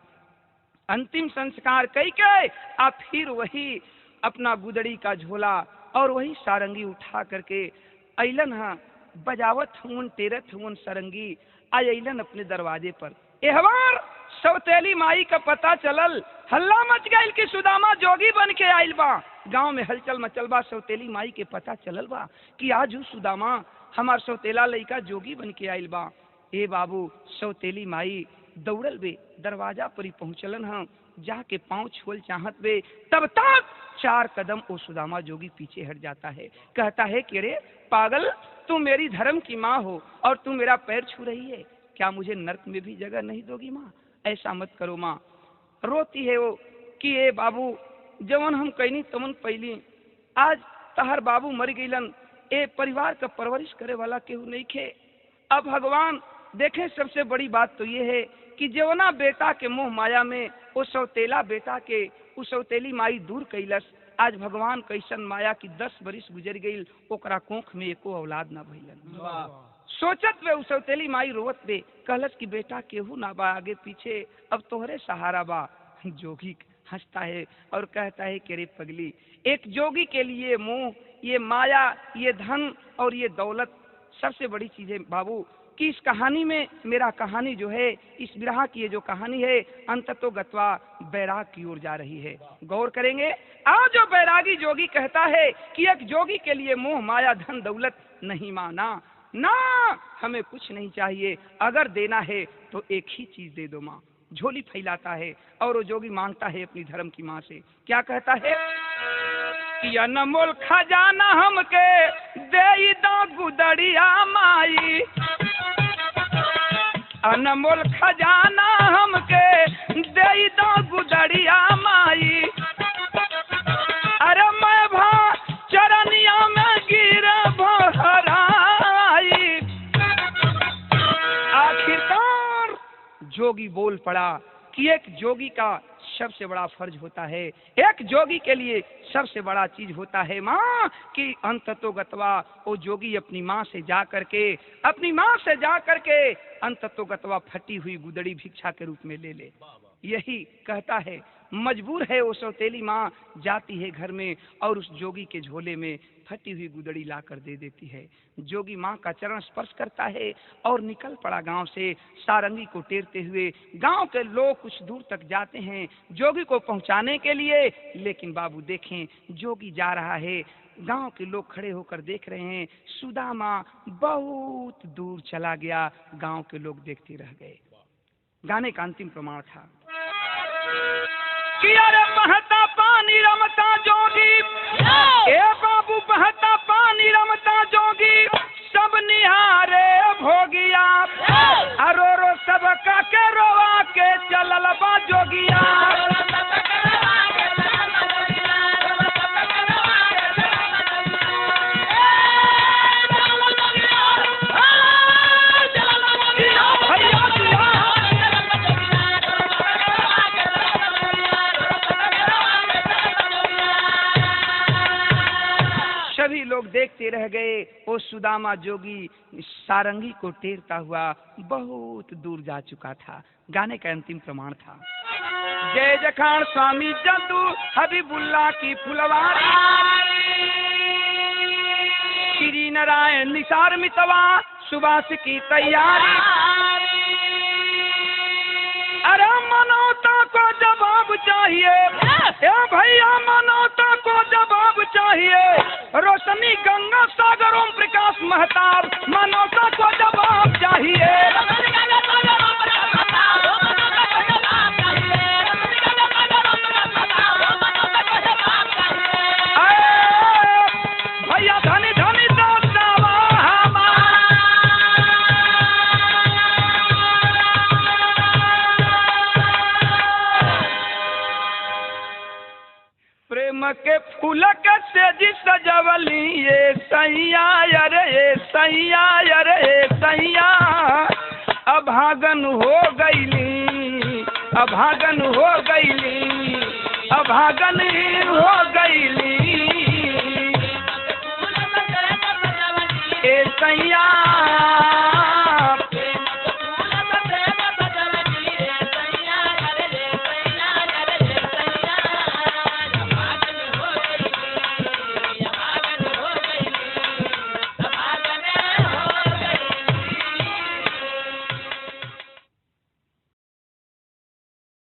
अंतिम संस्कार कई के आप फिर वही अपना गुदड़ी का झोला और वही सारंगी उठा करके अइलन हाँ, बजावत हुन टेरत हुन सारंगी अइलन अपने दरवाजे पर। एहवार सौतेली माई का पता चलल, हल्ला मच गइल कि सुदामा जोगी बन के आइल बा। गांव में हलचल मचल बा, सौतेली माई के पता चलल बा कि आज उ सुदामा हमार सौतेला लइका जोगी बन के आइल बा। ए बाबू, सौतेली माई दौड़ल बे, दरवाजा पर ही पहुंचलन हाँ, जाके पांव छुअल चाहत बे, तब तक 4 कदम वो सुदामा जोगी पीछे हट जाता है। कहता है कि अरे पागल, तू मेरी धर्म की माँ हो और तू मेरा पैर छू रही है, क्या मुझे नर्क में भी जगह नहीं दोगी माँ? ऐसा मत करो माँ। रोती है वो कि ए बाबू, जवन हम कहनी तमन पहली, आज तहर बाबू मर गईलन, ए परिवार का परवरिश करे वाला केहू नहीं खे। अब भगवान देखे, सबसे बड़ी बात तो ये है कि जवना बेटा के मोह माया में वो सौतेला बेटा के वो सौतेली माई दूर कैलस, आज भगवान कैसन माया की 10 बरिस गुजर गई, ओकरा कोख में एको औलाद ना भइलन। सोचत वे सौतेली माई रोवत बे, कहलस कि बेटा केहू ना बा आगे पीछे, अब तोहरे सहारा बा। जोगी हंसता है और कहता है कि रे पगली, एक जोगी के लिए मोह, ये माया, ये धन और ये दौलत सबसे बड़ी चीज है बाबू। कि इस कहानी में, मेरा कहानी जो है, इस विरह की ये जो कहानी है, अंततो गत्वा बैराग की ओर जा रही है। गौर करेंगे, आज जो बैरागी जोगी कहता है कि एक जोगी के लिए मोह माया धन दौलत नहीं माना ना, हमें कुछ नहीं चाहिए, अगर देना है तो एक ही चीज दे दो माँ। झोली फैलाता है और वो जोगी मांगता है अपनी धर्म की माँ से। क्या कहता है कि अनमोल खजाना हमके दे दो गुदड़िया माई, अनमोल खजाना हमके दे दो गुदड़िया माई, अरे मैं भा चरनिया में गिर भराई। आखिरकार जोगी बोल पड़ा कि एक जोगी का सबसे बड़ा फर्ज होता है, एक जोगी के लिए सबसे बड़ा चीज होता है माँ, कि अंततो गत्वा वो जोगी अपनी माँ से जा करके, अपनी माँ से जा करके अंततो गत्वा फटी हुई गुदड़ी भिक्षा के रूप में ले ले। यही कहता है, मजबूर है वो सौतेली माँ, जाती है घर में और उस जोगी के झोले में फटी हुई गुदड़ी ला कर दे देती है। जोगी माँ का चरण स्पर्श करता है और निकल पड़ा गांव से, सारंगी को टेरते हुए। गांव के लोग कुछ दूर तक जाते हैं जोगी को पहुंचाने के लिए, लेकिन बाबू देखें जोगी जा रहा है, गांव के लोग खड़े होकर देख रहे हैं, सुदामा बहुत दूर चला गया, गांव के लोग देखते रह गए। गाने का अंतिम प्रमाण था कि अरे बहता पानी रमता जोगी, ए बाबू बहता पानी रमता जोगी, सब निहारे भोगिया, अरो रो सब का के रोवा के चलल बा जोगिया। वो सुदामा जोगी सारंगी को टेरता हुआ बहुत दूर जा चुका था। गाने का अंतिम प्रमाण था। जय जखान स्वामी जद्दू हबीबुल्ला की फुलवारी, श्री नारायण निसार मितवा सुबास की तैयारी। अरे मनौता को जवाब चाहिए ए भैया, मनौता को जवाब चाहिए। रोशनी गंगा सागर ओम प्रकाश महताब, मनौता को जवाब चाहिए। भैया धनी धनी दावा प्रेम के फूल के सेजी सजवली ये सैया, अरे ये सैया, अरे ये सैया। अभागन हो गईली, अभागन हो गईली, अभागन हो गईली ए सैया।